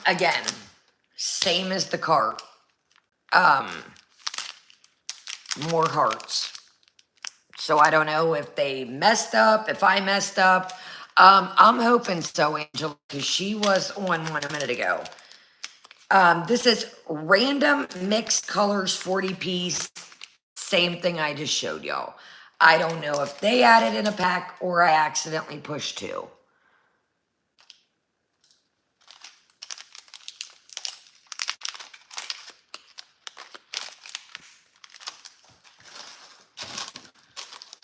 [SPEAKER 1] Again, same as the cart. More hearts. So I don't know if they messed up, if I messed up. I'm hoping so, Angela, because she was on one a minute ago. This is random mixed colors 40-piece. Same thing I just showed y'all. I don't know if they added in a pack or I accidentally pushed two.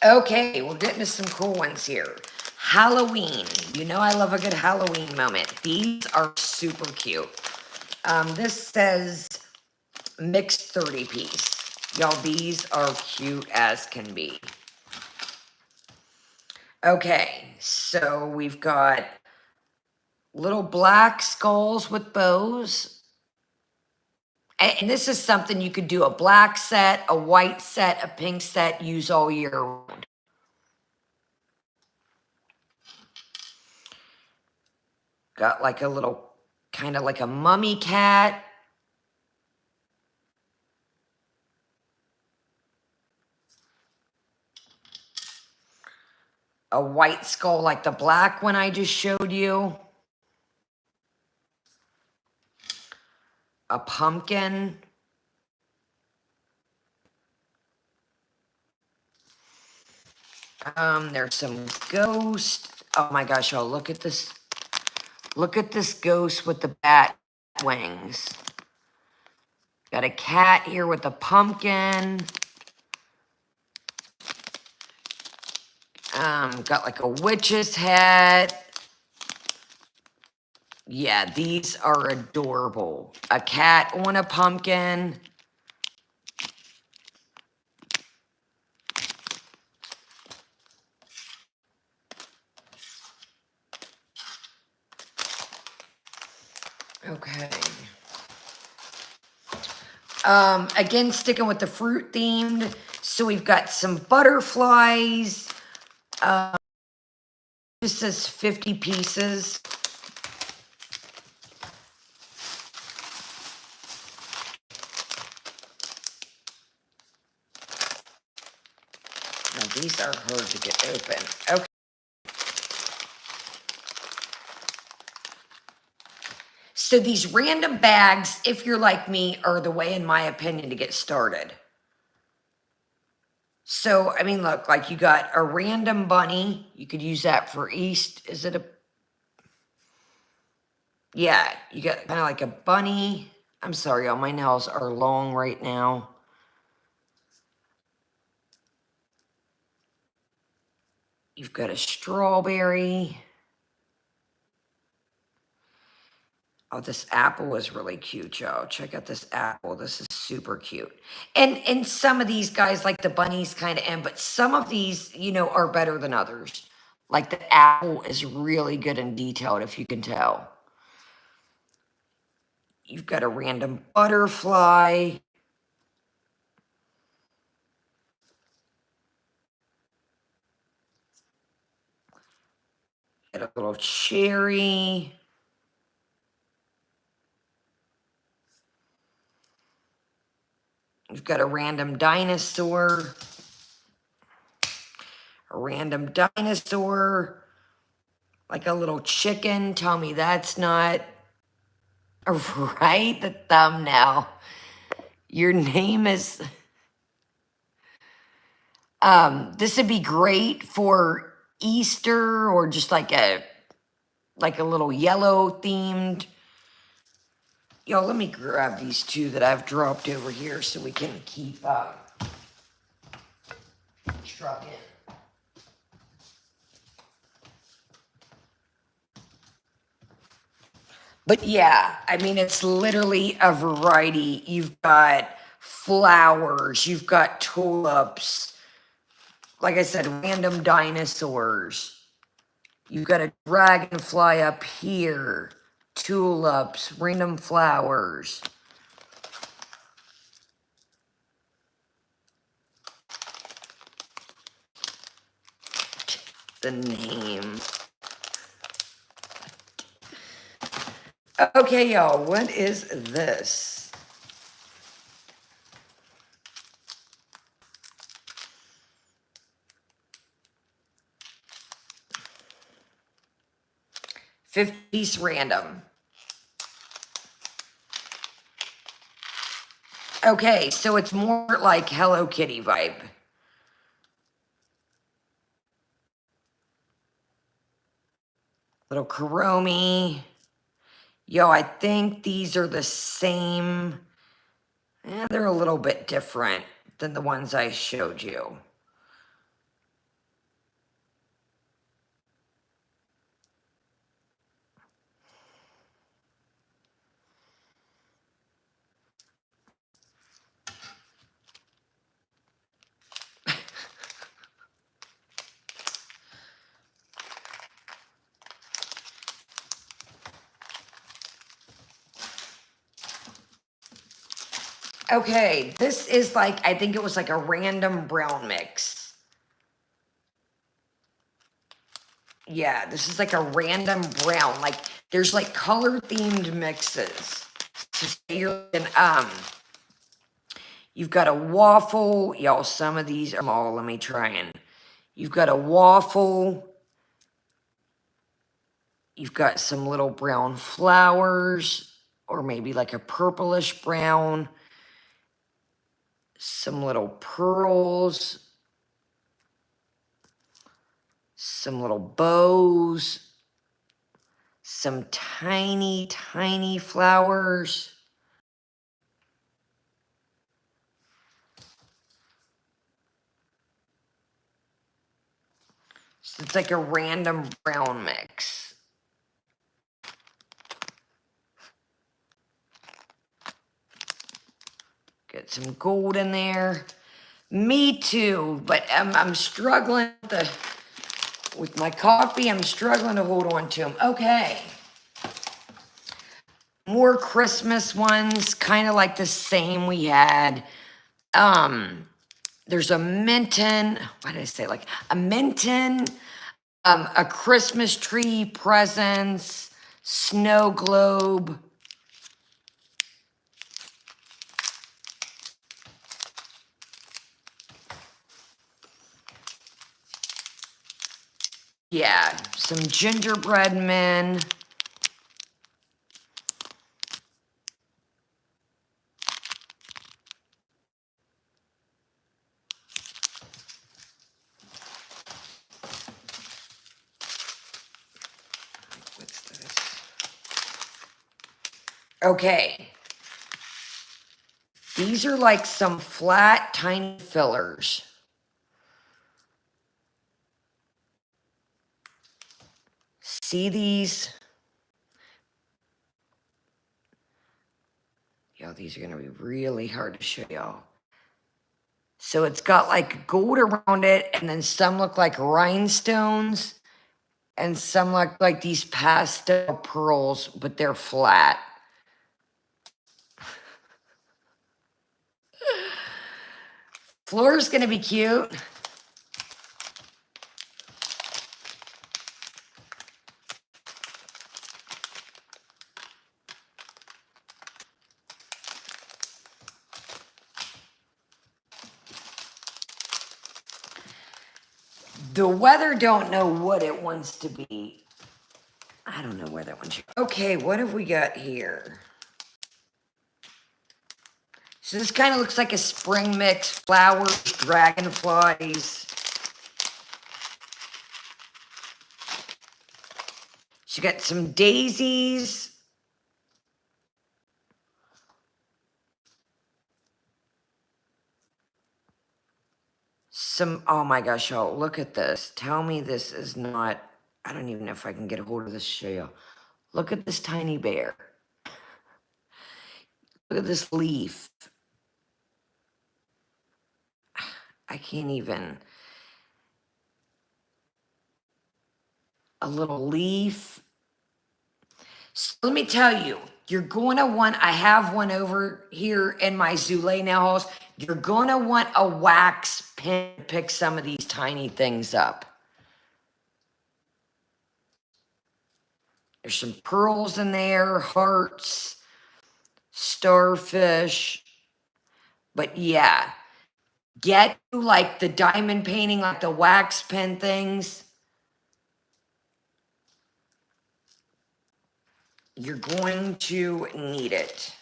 [SPEAKER 1] Okay, we're getting to some cool ones here. Halloween. You know I love a good Halloween moment. These are super cute. This says mixed 30-piece. Y'all, these are cute as can be. Okay, so we've got little black skulls with bows. And this is something you could do a black set, a white set, a pink set, use all year round. Got like a little, kind of like a mummy cat. A white skull like the black one I just showed you. A pumpkin. There's some ghost. Oh my gosh, y'all, look at this. Look at this ghost with the bat wings. Got a cat here with a pumpkin. Got like a witch's hat. Yeah, these are adorable. A cat on a pumpkin. Okay. Again, sticking with the fruit themed. So we've got some butterflies. This says 50 pieces. Now these are hard to get open. Okay. So these random bags, if you're like me, are the way, in my opinion, to get started. So, I mean, look, like you got a random bunny. You could use that for East. Is it a... Yeah, you got kind of like a bunny. I'm sorry, all my nails are long right now. You've got a strawberry. Oh, this apple is really cute, y'all. Check out this apple. This is super cute. And some of these guys, like the bunnies, kind of end, but some of these, you know, are better than others. Like the apple is really good and detailed, if you can tell. You've got a random butterfly. Got a little cherry. You've got a random dinosaur. A random dinosaur. Like a little chicken. Tell me that's not right. The thumbnail. Your name is... this would be great for Easter or just like a little yellow themed. Yo, let me grab these two that I've dropped over here so we can keep trucking. But yeah, I mean, it's literally a variety. You've got flowers, you've got tulips, like I said, random dinosaurs. You've got a dragonfly up here, tulips, random flowers. The name. Okay, y'all, what is this? $50 random. Okay, so it's more like Hello Kitty vibe. Little Kuromi. Yo, I think these are the same. They're a little bit different than the ones I showed you. Okay, this is like, I think it was like a random brown mix. Yeah, this is like a random brown. Like, there's like color themed mixes. So you're in, you've got a waffle. Y'all, some of these are small. Let me try and. You've got a waffle. You've got some little brown flowers, or maybe like a purplish brown. Some little pearls. Some little bows. Some tiny, tiny flowers. So it's like a random brown mix. Get some gold in there. Me too, but I'm struggling with my coffee. I'm struggling to hold on to them. Okay. more Christmas ones, kind of like the same we had. There's a Minton, what did I say? Like a Minton, a Christmas tree presents, snow globe. Yeah, some gingerbread men. What's this? Okay. These are like some flat, tiny fillers. See these? Yo, these are going to be really hard to show y'all. So it's got like gold around it, and then some look like rhinestones, and some look like these pastel pearls, but they're flat. Floor's going to be cute. The weather don't know what it wants to be. I don't know where that one should. Okay, what have we got here? So this kind of looks like a spring mix. Flowers, dragonflies. She got some daisies. Some, oh my gosh, y'all, look at this. Tell me this is not, I don't even know if I can get a hold of this shell. Look at this tiny bear. Look at this leaf. I can't even. A little leaf. So let me tell you, you're going to want, I have one over here in my Zule nail house. You're going to want a wax pen to pick some of these tiny things up. There's some pearls in there, hearts, starfish. But yeah, get like the diamond painting, like the wax pen things. You're going to need it.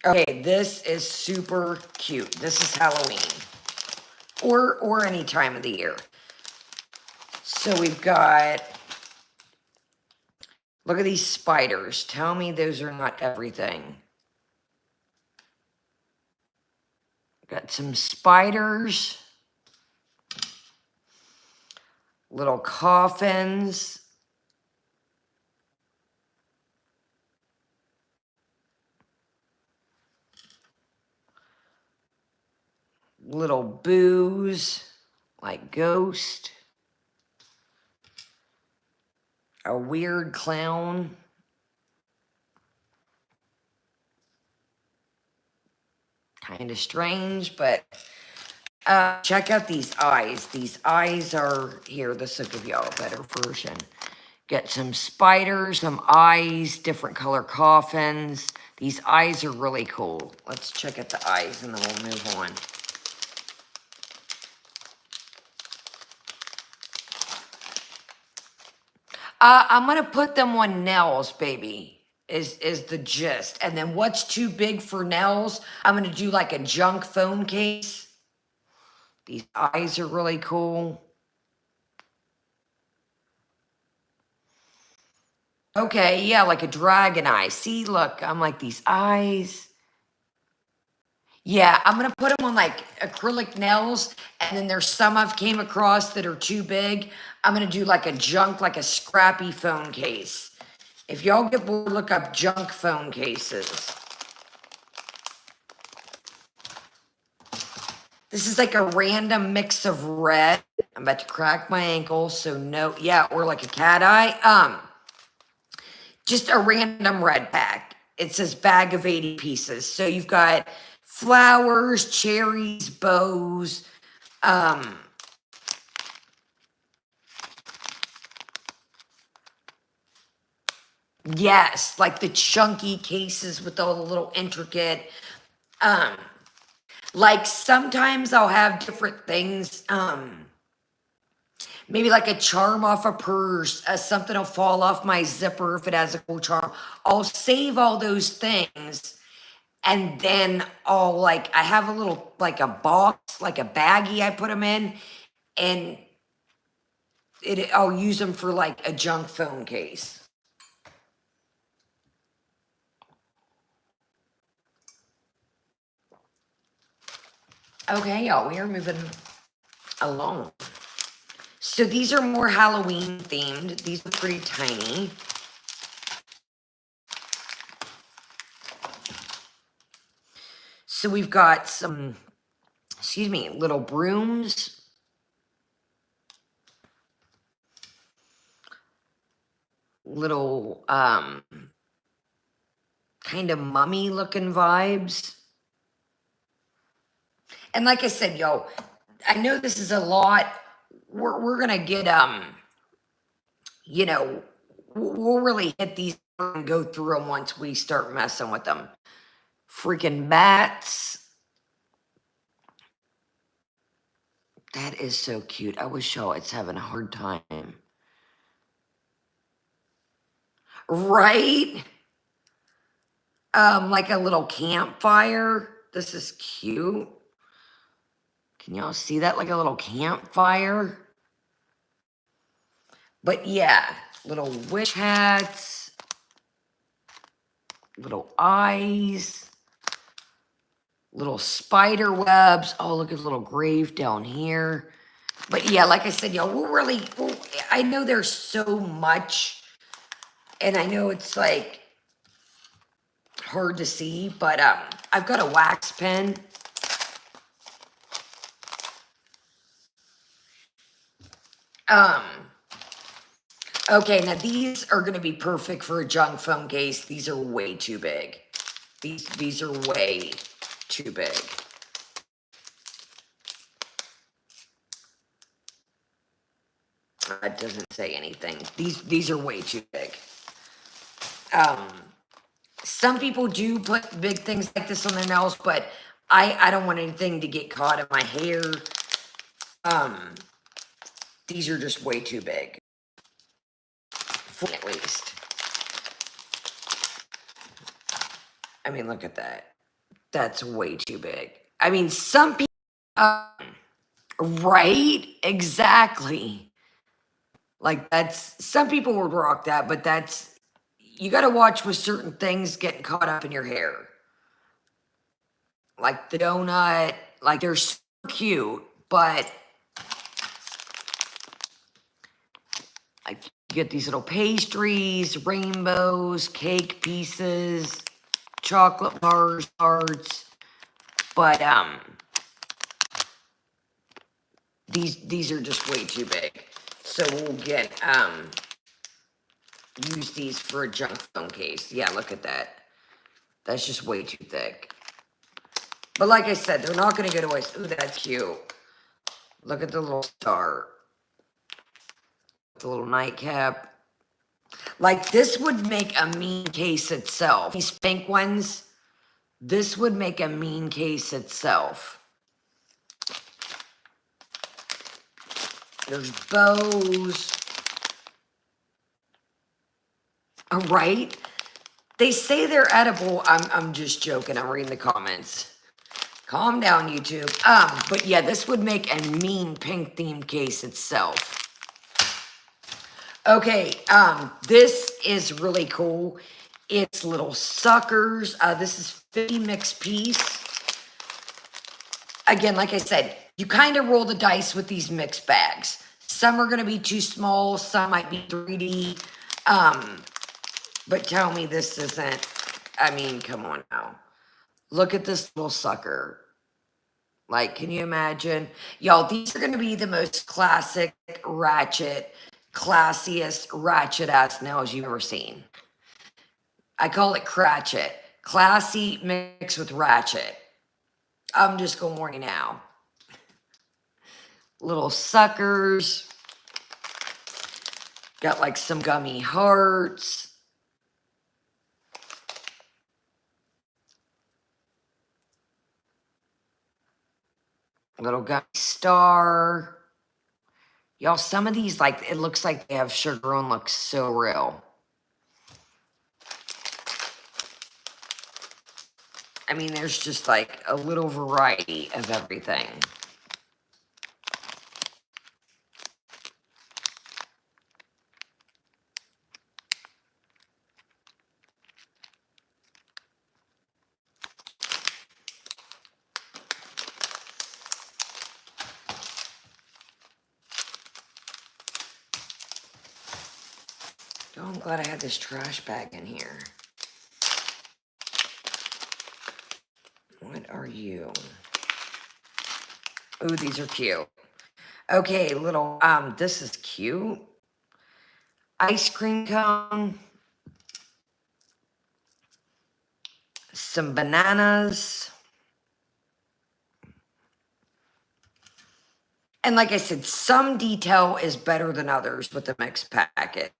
[SPEAKER 1] Okay, this is super cute. This is Halloween. Or any time of the year. So we've got, look at these spiders. Tell me those are not everything. Got some spiders. Little coffins. Little boos, like ghost. A weird clown. Kind of strange, but check out these eyes. These eyes are here. This will give y'all a better version. Get some spiders, some eyes, different color coffins. These eyes are really cool. Let's check out the eyes and then we'll move on. I'm going to put them on nails, baby, is the gist. And then what's too big for nails, I'm going to do like a junk phone case. These eyes are really cool. Okay, yeah, like a dragon eye. See, look, I'm like these eyes. Yeah, I'm going to put them on like acrylic nails. And then there's some I've came across that are too big. I'm going to do like a junk, like a scrappy phone case. If y'all get bored, look up junk phone cases. This is like a random mix of red. I'm about to crack my ankle, so no, yeah, or like a cat eye. Just a random red pack. It says bag of 80 pieces. So you've got flowers, cherries, bows, um, yes, like the chunky cases with all the little intricate, um, like sometimes I'll have different things, maybe like a charm off a purse, something will fall off my zipper if it has a cool charm. I'll save all those things and then I'll like, I have a little, like a box, like a baggie I put them in and I'll use them for like a junk phone case. Okay, y'all, we are moving along. So these are more Halloween themed. These are pretty tiny. So we've got some, excuse me, little brooms. Little, kind of mummy looking vibes. And like I said, yo, I know this is a lot. We're gonna get, you know, we'll really hit these and go through them once we start messing with them. Freaking bats. That is so cute. I wish y'all it's having a hard time. Right? Like a little campfire. This is cute. Can y'all see that? Like a little campfire. But yeah, little witch hats. Little eyes. Little spider webs. Oh, look at the little grave down here. But yeah, like I said, y'all, I know there's so much. And I know it's like hard to see, but I've got a wax pen. Okay, now these are gonna be perfect for a junk phone case. These are way too big. These are way too big. That doesn't say anything. These are way too big. Some people do put big things like this on their nails, but I don't want anything to get caught in my hair. These are just way too big. For me at least. I mean, look at that. That's way too big. I mean, some people, right? Exactly. Like some people would rock that, but you got to watch with certain things getting caught up in your hair. Like the donut, like they're so cute, but like you get these little pastries, rainbows, cake pieces, chocolate bars, hearts, but these are just way too big. So we'll get use these for a junk phone case. Yeah, look at that. That's just way too thick. But like I said, they're not going to go to waste. Ooh, that's cute. Look at the little star. The little nightcap. Like this would make a mean case itself. These pink ones, this would make a mean case itself. There's bows. All right. They say they're edible. I'm just joking. I'm reading the comments. Calm down, YouTube. But yeah, this would make a mean pink themed case itself. Okay, this is really cool. It's little suckers. This is 50 mix piece. Again, like I said, you kind of roll the dice with these mix bags. Some are going to be too small. Some might be 3D. But tell me this isn't, I mean, come on now. Look at this little sucker. Like, can you imagine? Y'all, these are going to be the most classic ratchet, classiest ratchet ass nails you've ever seen. I call it cratchet. Classy mixed with ratchet. I'm just going to warn you now. Little suckers. Got like some gummy hearts. Little gummy star. Y'all, some of these, like, it looks like they have sugar on, looks so real. I mean, there's just like a little variety of everything. Oh, I'm glad I had this trash bag in here. What are you? Ooh, these are cute. Okay, little, this is cute. Ice cream cone. Some bananas. And like I said, some detail is better than others with the mixed packet.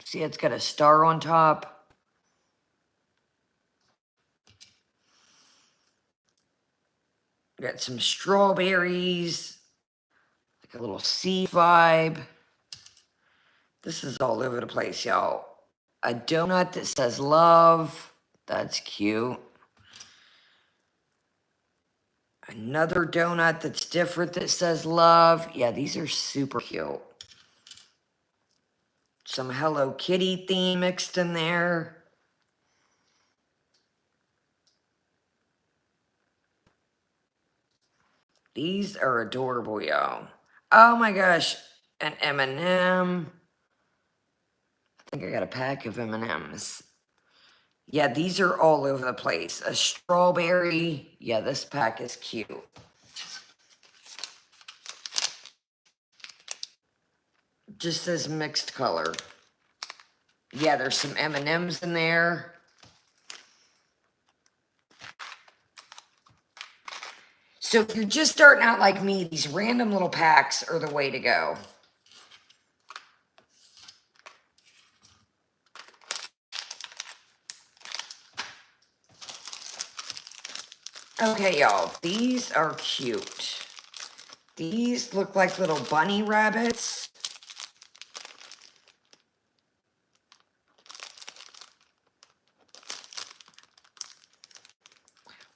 [SPEAKER 1] See, it's got a star on top. Got some strawberries. Like a little sea vibe. This is all over the place, y'all. A donut that says love. That's cute. Another donut that's different that says love. Yeah, these are super cute. Some Hello Kitty theme mixed in there. These are adorable, y'all. Oh my gosh, an M&M. I think I got a pack of M&Ms. Yeah, these are all over the place. A strawberry. Yeah, this pack is cute. Just says mixed color. Yeah, there's some M&Ms in there. So if you're just starting out like me, these random little packs are the way to go. Okay, y'all, these are cute. These look like little bunny rabbits.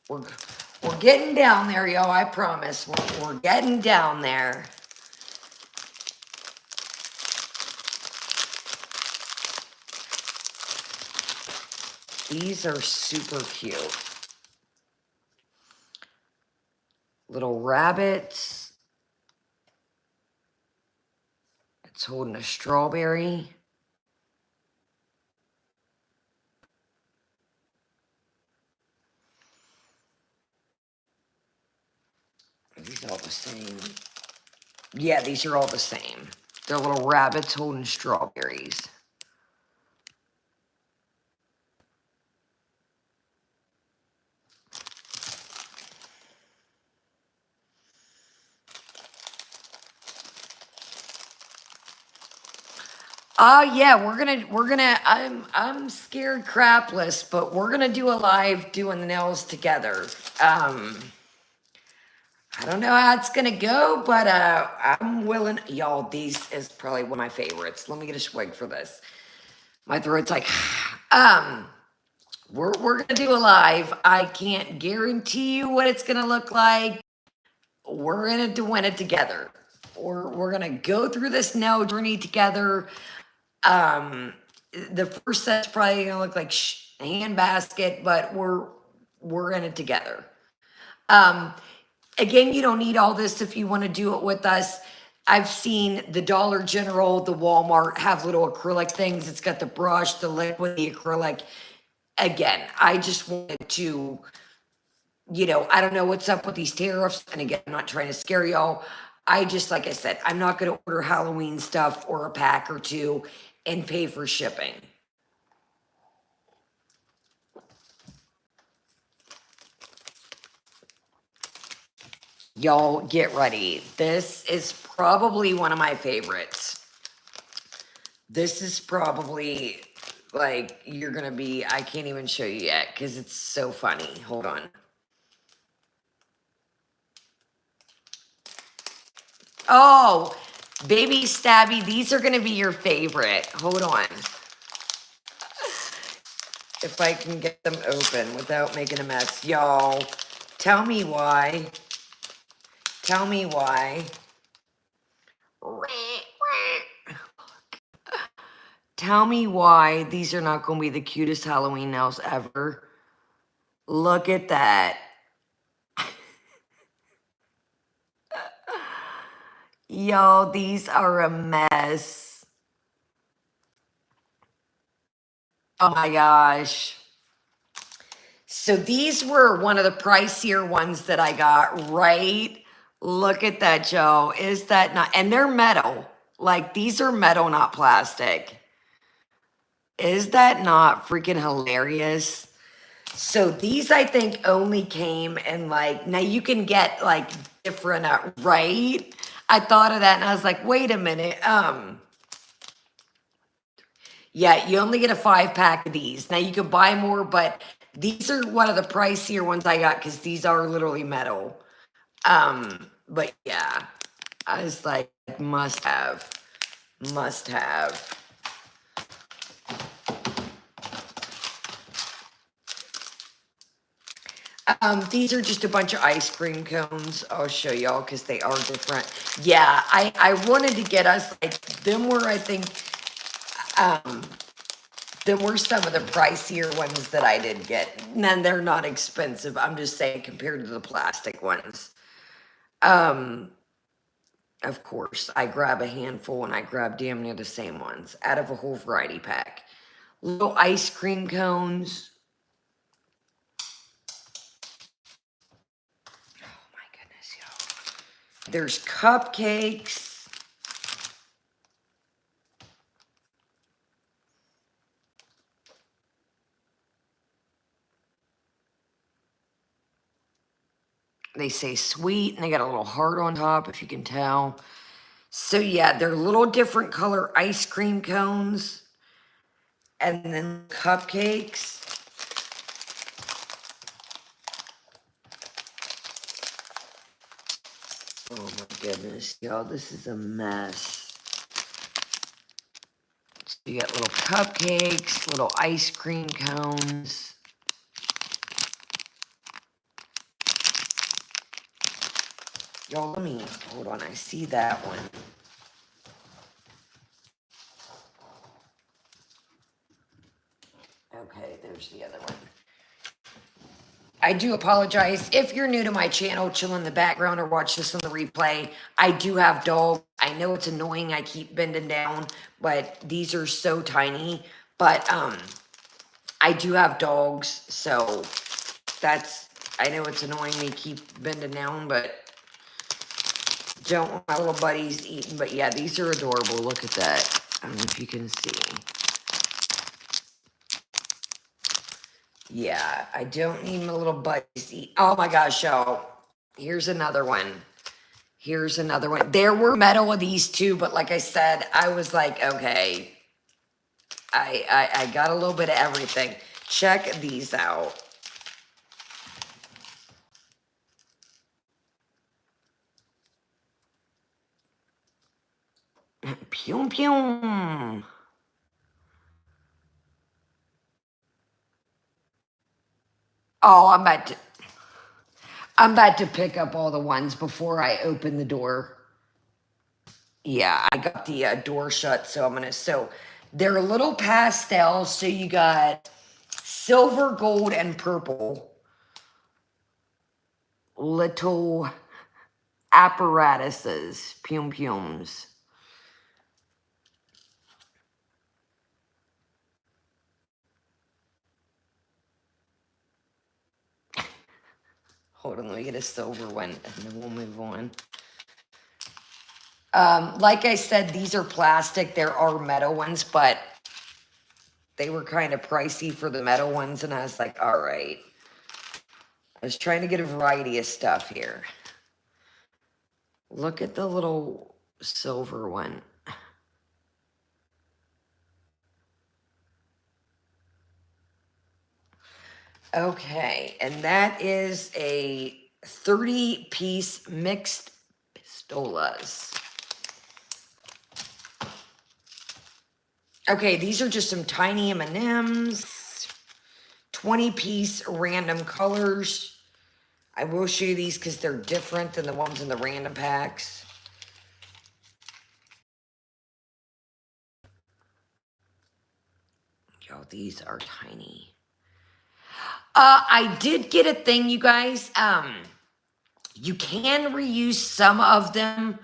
[SPEAKER 1] We're getting down there, y'all, I promise. We're getting down there. These are super cute. Little rabbits. It's holding a strawberry. Are these all the same? Yeah, these are all the same. They're little rabbits holding strawberries. Oh yeah, we're gonna I'm scared crapless, but we're gonna do a live doing the nails together. I don't know how it's gonna go, but I'm willing. Y'all, these is probably one of my favorites. Let me get a swig for this. My throat's like, we're gonna do a live. I can't guarantee you what it's gonna look like. We're in it to win it together. We're gonna go through this nail journey together. The first set's probably gonna look like a hand basket, but we're in it together. Again, you don't need all this if you want to do it with us. I've seen the Dollar General, the Walmart have little acrylic things. It's got the brush, the liquid, the acrylic. Again, I just wanted to you know, I don't know what's up with these tariffs. And again, I'm not trying to scare y'all. I just, like I said, I'm not going to order Halloween stuff or a pack or two and pay for shipping. Y'all get ready. This is probably one of my favorites. This is probably like, you're going to be, I can't even show you yet because it's so funny. Hold on. Oh, baby Stabby, these are going to be your favorite. Hold on. If I can get them open without making a mess. Y'all, tell me why. Tell me why. Tell me why these are not going to be the cutest Halloween nails ever. Look at that. Yo, these are a mess. Oh my gosh. So these were one of the pricier ones that I got, right? Look at that, Joe. Is that not? And they're metal. Like, these are metal, not plastic. Is that not freaking hilarious? So these, I think, only came in like, now you can get like different, right? I thought of that and I was like, wait a minute. Yeah, you only get a 5-pack of these. Now you can buy more, but these are one of the pricier ones I got because these are literally metal. But yeah, I was like, must have, must have. These are just a bunch of ice cream cones. I'll show y'all because they are different. Yeah, I wanted to get us like them were, I think, them were some of the pricier ones that I did get. And then they're not expensive. I'm just saying compared to the plastic ones. Of course, I grab a handful and I grab damn near the same ones out of a whole variety pack. Little ice cream cones. Oh my goodness, y'all. There's cupcakes. They say sweet and they got a little heart on top, if you can tell. So yeah, they're little different color ice cream cones. And then cupcakes. Oh my goodness, y'all, this is a mess. So you got little cupcakes, little ice cream cones. Y'all, let me, hold on, I see that one. Okay, there's the other one. I do apologize. If you're new to my channel, chill in the background or watch this on the replay, I do have dogs. I know it's annoying. I keep bending down, but these are so tiny. But I do have dogs, so that's, I know it's annoying me keep bending down, but don't want my little buddies eating. But yeah, these are adorable. Look at that. I don't know if you can see. Yeah, I don't need my little buddies to eat. Oh my gosh, y'all. Here's another one. Here's another one. There were metal of these too, but like I said, I was like, okay, I got a little bit of everything. Check these out. Pew pew. Oh, I'm about to pick up all the ones before I open the door. Yeah, I got the door shut, so I'm gonna, so they're a little pastel, so you got silver, gold, and purple. Little apparatuses, pum pums. Hold on, let me get a silver one, and then we'll move on. Like I said, these are plastic. There are metal ones, but they were kind of pricey for the metal ones, and I was like, all right. I was trying to get a variety of stuff here. Look at the little silver one. Okay, and that is a 30-piece mixed pistolas. Okay, these are just some tiny M&Ms. 20-piece random colors. I will show you these because they're different than the ones in the random packs. Yo, these are tiny. I did get a thing, you guys. You can reuse some of them.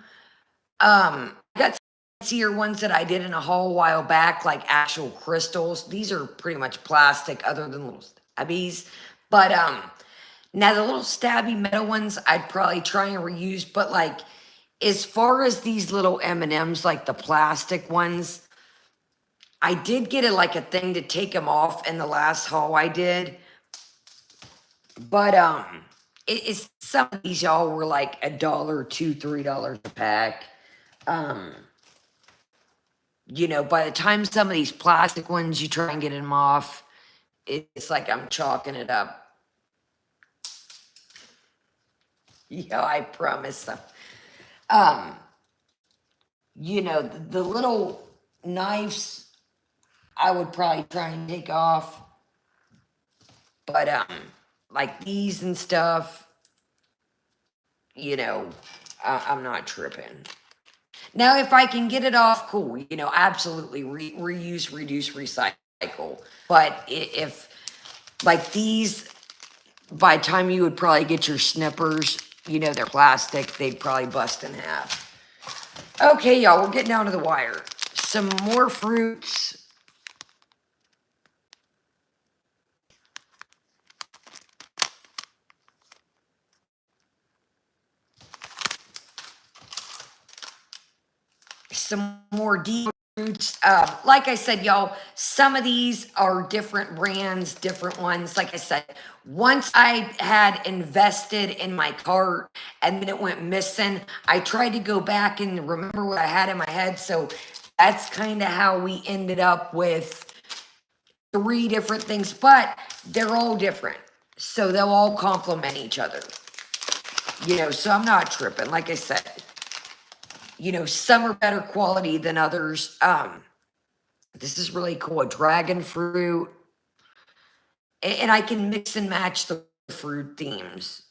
[SPEAKER 1] I got fancier ones that I did in a haul a while back, like actual crystals. These are pretty much plastic, other than little stabbies. But now the little stabby metal ones, I'd probably try and reuse. But like, as far as these little M&Ms, like the plastic ones, I did get like a thing to take them off in the last haul I did. But it's some of these y'all were like $1, $2, $3 a pack. You know, by the time some of these plastic ones you try and get them off, it's like I'm chalking it up. Yeah, I promise. You know, the little knives I would probably try and take off. But like these and stuff, you know, I'm not tripping. Now, if I can get it off, cool. You know, absolutely reuse, reduce, recycle. But if like these, by the time you would probably get your snippers, you know, they're plastic, they'd probably bust in half. Okay, y'all, we're getting down to the wire. Some more fruits. Some more deep fruits. Like I said, y'all, some of these are different brands, different ones. Like I said, once I had invested in my cart and then it went missing, I tried to go back and remember what I had in my head. So that's kind of how we ended up with 3 different things, but they're all different. So they'll all complement each other. You know, so I'm not tripping. Like I said, you know, some are better quality than others. This is really cool. A dragon fruit. And I can mix and match the fruit themes.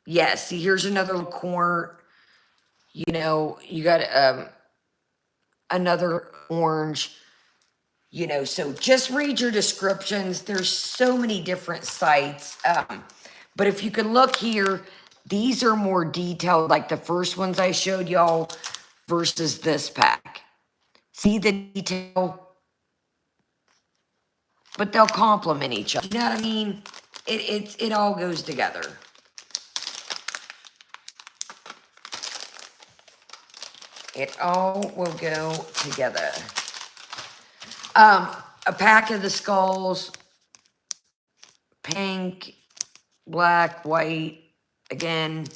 [SPEAKER 1] Yeah, see, here's another little corn. You know, you got another orange. You know, so just read your descriptions. There's so many different sites. But if you can look here, these are more detailed, like the first ones I showed y'all versus this pack. See the detail? But they'll complement each other. You know what I mean? It all goes together. It all will go together. A pack of the skulls, pink, black, white. Again,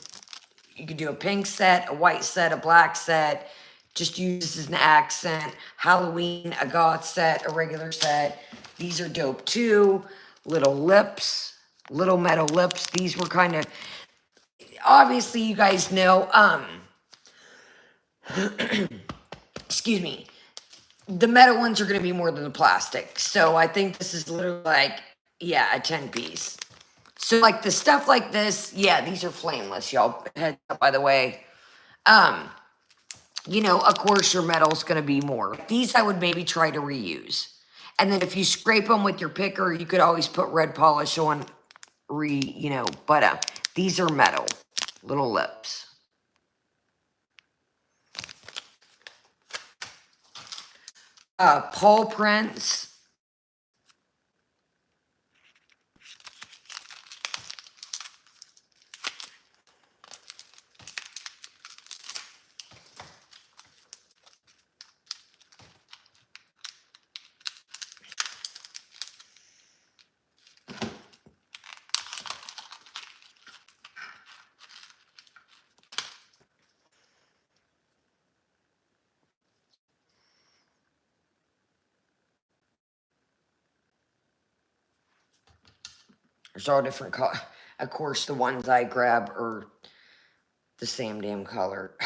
[SPEAKER 1] you could do a pink set, a white set, a black set. Just use this as an accent. Halloween, a goth set, a regular set. These are dope too. Little lips, little metal lips. These were kind of, obviously you guys know, excuse me, the metal ones are going to be more than the plastic. So I think this is literally like, yeah, a 10 piece. So like the stuff like this, yeah, these are flameless, y'all. Heads up, by the way. You know, of course your metal's going to be more. These I would maybe try to reuse. And then if you scrape them with your picker, you could always put red polish on, you know, but these are metal, little lips. Paw prints. There's all different color. Of course, the ones I grab are the same damn color.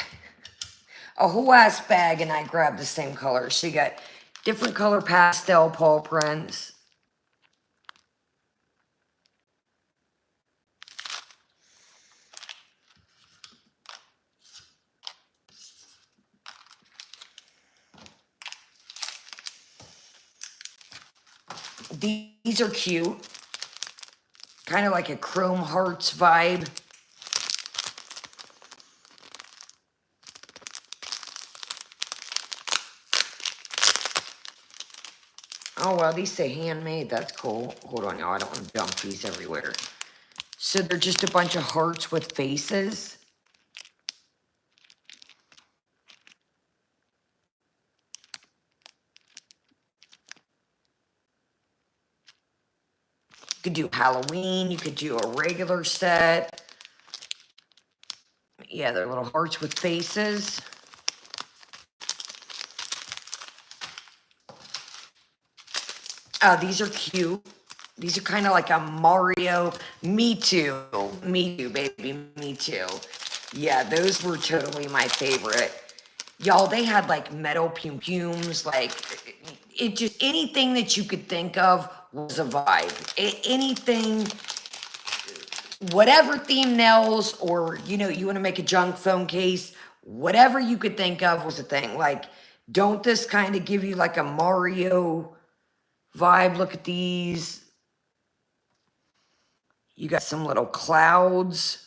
[SPEAKER 1] A whole ass bag and I grab the same color. So you got different color pastel paw prints. These are cute. Kind of like a Chrome Hearts vibe. Oh, well, these say handmade. That's cool. Hold on, y'all. I don't want to dump these everywhere. So they're just a bunch of hearts with faces. You could do Halloween. You could do a regular set. Yeah, they're little hearts with faces. These are cute. These are kind of like a Mario. Me too. Me too, baby. Me too. Yeah, those were totally my favorite. Y'all, they had like metal pum pums, like it just anything that you could think of was a vibe. Anything, whatever theme nails, or you want to make a junk phone case, whatever you could think of was a thing. Like, don't this kind of give you like a Mario vibe? Look at these. You got some little clouds.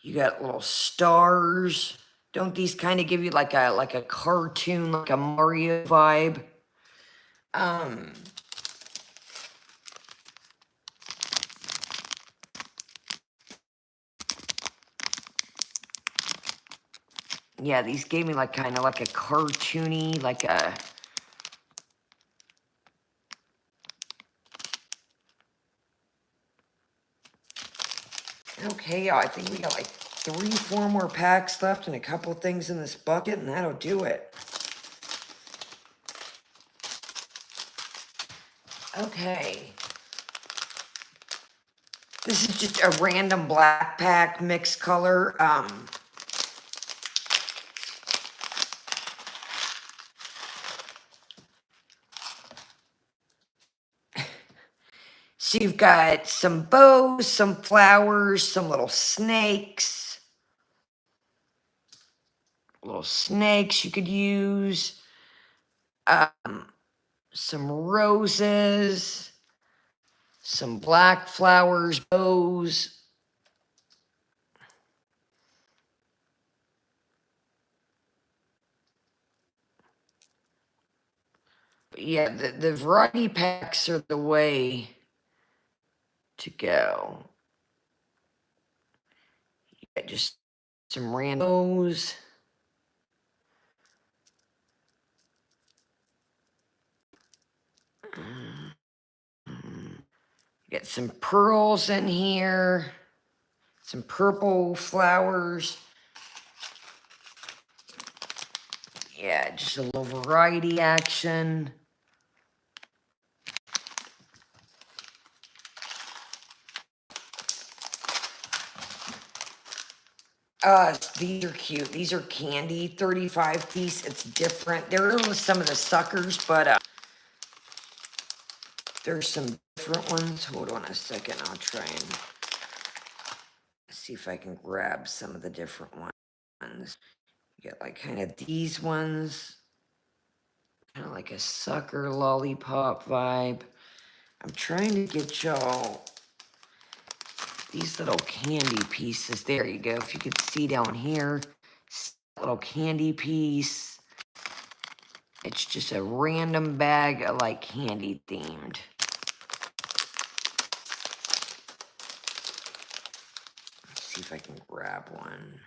[SPEAKER 1] You got little stars. Don't these kind of give you like a cartoon, like a Mario vibe? Yeah, these gave me like kind of like a cartoony, like a... Okay, I think we got like 3-4 more packs left and a couple things in this bucket, and that'll do it. Okay. This is just a random black pack mixed color. So you've got some bows, some flowers, some little snakes. Little snakes you could use. Some roses. Some black flowers, bows. Yeah, the variety packs are the way to go. Yeah, just some randos. Get some pearls in here. Some purple flowers. Yeah, just a little variety action. These are cute. These are candy, 35 piece. It's different. There are some of the suckers, but there's some different ones. Hold on a second. I'll try and see if I can grab some of the different ones. You get like kind of these ones. Kind of like a sucker lollipop vibe. I'm trying to get y'all these little candy pieces. There you go. If you could see down here, little candy piece. It's just a random bag of like candy themed. Let's see if I can grab one.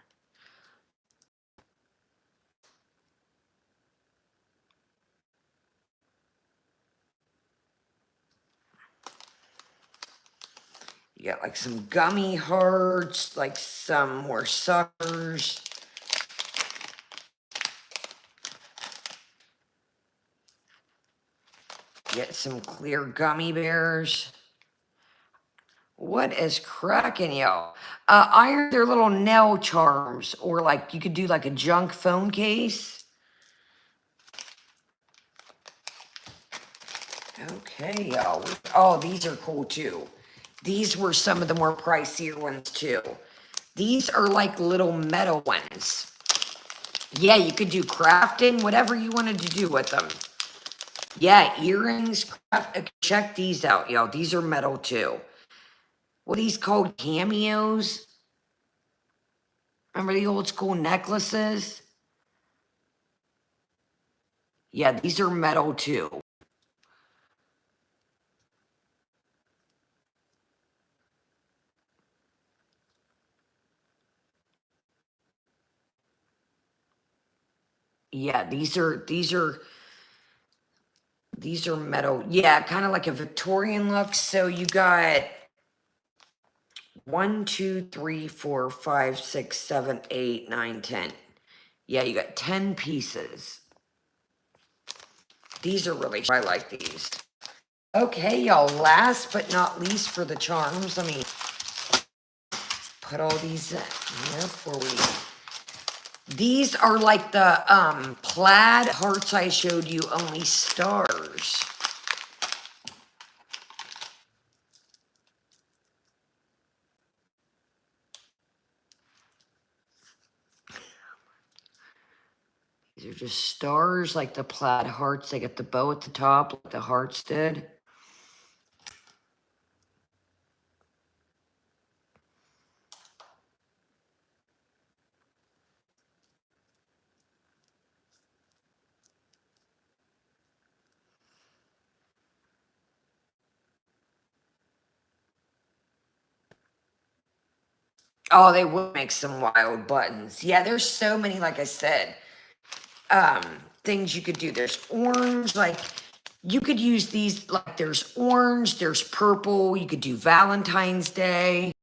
[SPEAKER 1] You got like some gummy hearts, like some more suckers. Get some clear gummy bears. What is cracking, y'all? Iron their little nail charms, or like you could do like a junk phone case. Okay, y'all. Oh, these are cool too. These were some of the more pricier ones too. These are like little metal ones. Yeah, you could do crafting, whatever you wanted to do with them. Yeah, earrings. Check these out, y'all. These are metal too. What are these called? Cameos? Remember the old school necklaces? Yeah, these are metal too. Yeah, these are metal. Yeah, kind of like a Victorian look. So you got 1, 2, 3, 4, 5, 6, 7, 8, 9, 10. Yeah, you got 10 pieces. These are really, I like these. Okay, y'all, last but not least for the charms, let me put all these in here for we. These are like the plaid hearts I showed you, only stars. These are just stars like the plaid hearts. They got the bow at the top like the hearts did. Oh, they would make some wild buttons. Yeah, there's so many, like I said, things you could do. There's orange, like you could use these, like there's orange, there's purple. You could do Valentine's Day,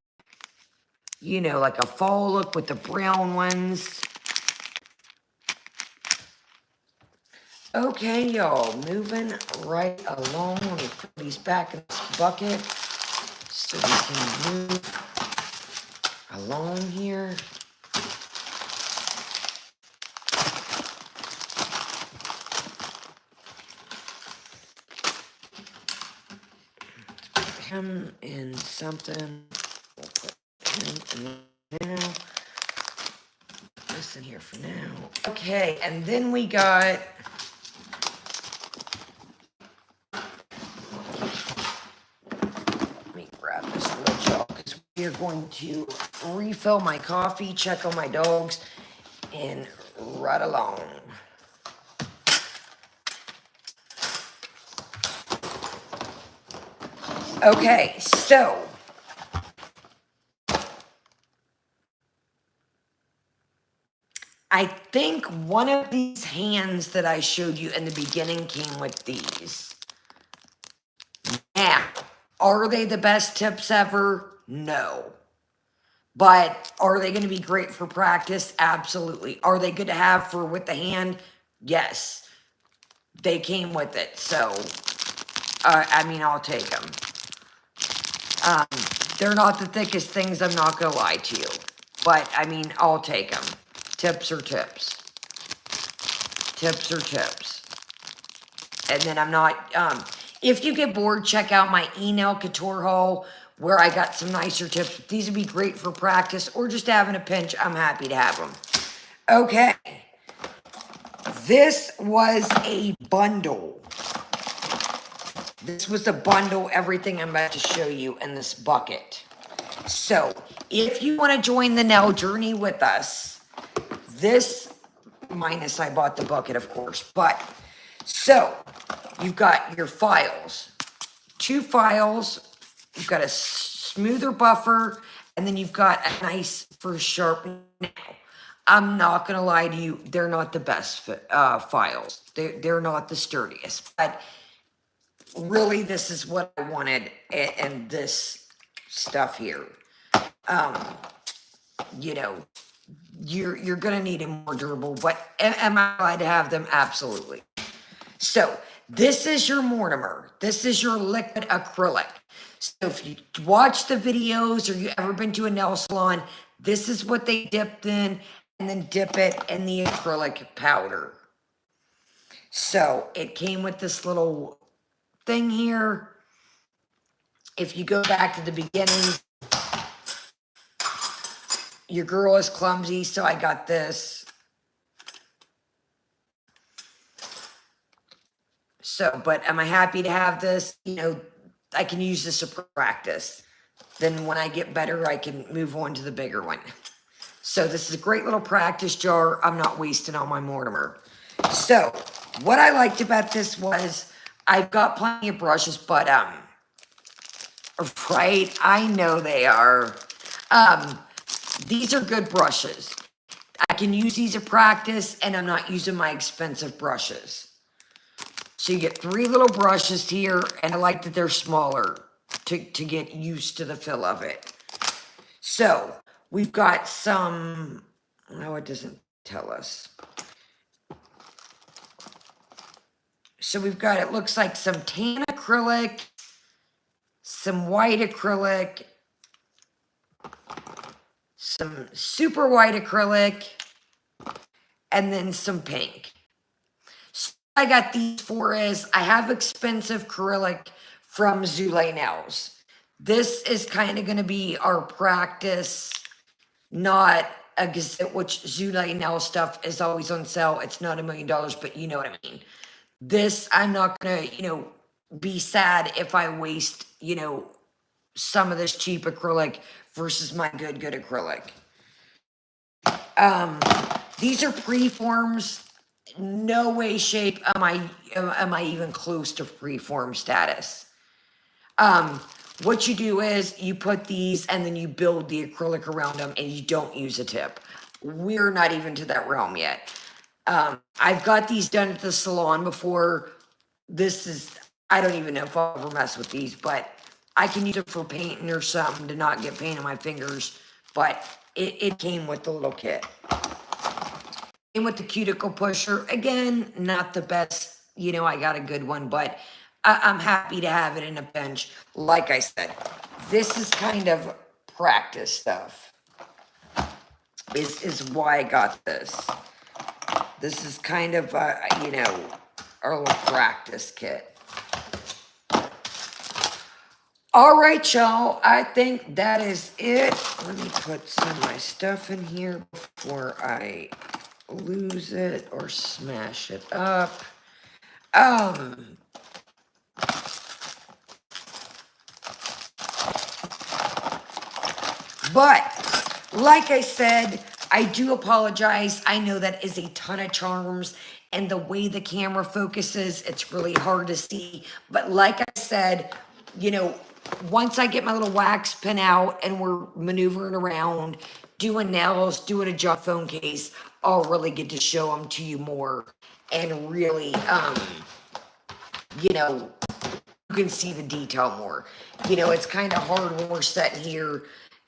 [SPEAKER 1] you know, like a fall look with the brown ones. Okay, y'all, moving right along. Let me put these back in this bucket so we can move along here. Him in something. We'll put him in now. This in here for now. Okay, and then we got. Let me grab this lid, y'all, because we are going to refill my coffee, check on my dogs, and right along. Okay, so I think one of these hands that I showed you in the beginning came with these. Now, are they the best tips ever? No. But are they going to be great for practice? Absolutely. Are they good to have for with the hand? Yes. They came with it. So, I mean, I'll take them. They're not the thickest things, I'm not going to lie to you. But, I mean, I'll take them. Tips are tips. Tips are tips. And then I'm not, if you get bored, check out my Enel Couture haul where I got some nicer tips. These would be great for practice or just having a pinch. I'm happy to have them. Okay. This was a bundle. This was a bundle, everything I'm about to show you in this bucket. So, if you want to join the nail journey with us, this, minus I bought the bucket, of course, but, so, you've got your files. 2 files, you've got a smoother buffer, and then you've got a nice for sharp nail. I'm not going to lie to you, they're not the best files. They're not the sturdiest, but really this is what I wanted and this stuff here. You know, you're going to need a more durable, but am I glad to have them? Absolutely. So This is your Mortimer. This is your liquid acrylic. So if you watch the videos or you ever been to a nail salon, this is what they dipped in, and then dip it in the acrylic powder. So it came with this little thing here. If you go back to the beginning, your girl is clumsy, so I got this. So, but am I happy to have this? You know, I can use this to practice. Then when I get better, I can move on to the bigger one. So this is a great little practice jar. I'm not wasting on my Mortimer. So what I liked about this was I've got plenty of brushes, but right, I know they are. These are good brushes. I can use these to practice, and I'm not using my expensive brushes. So you get 3 little brushes here, and I like that they're smaller to get used to the feel of it. So we've got some, no, it doesn't tell us. So we've got, it looks like some tan acrylic, some white acrylic, some super white acrylic, and then some pink. So I got these for is, I have expensive acrylic from Zule Nails. This is kind of going to be our practice, not a gazette, which Zule Nail stuff is always on sale. It's not $1 million, but you know what I mean. This, I'm not going to, you know, be sad if I waste, you know, some of this cheap acrylic versus my good acrylic. These are preforms. No way, shape am I even close to preform status. What you do is you put these and then you build the acrylic around them, and you don't use a tip. We're not even to that realm yet. I've got these done at the salon before. This is, I don't even know if I'll ever mess with these, but I can use it for painting or something to not get paint on my fingers. But it came with the little kit. Came with the cuticle pusher. Again, not the best, you know, I got a good one, but I'm happy to have it in a bench. Like I said, this is kind of practice stuff. Is why I got this. This is kind of, you know, our little practice kit. All right, y'all. I think that is it. Let me put some of my stuff in here before I lose it or smash it up. But like I said, I do apologize. I know that is a ton of charms, and the way the camera focuses, it's really hard to see. But like I said, you know, once I get my little wax pen out and we're maneuvering around, doing nails, doing a junk phone case, I'll really get to show them to you more and really, you know, you can see the detail more. You know, it's kind of hard when we're sitting here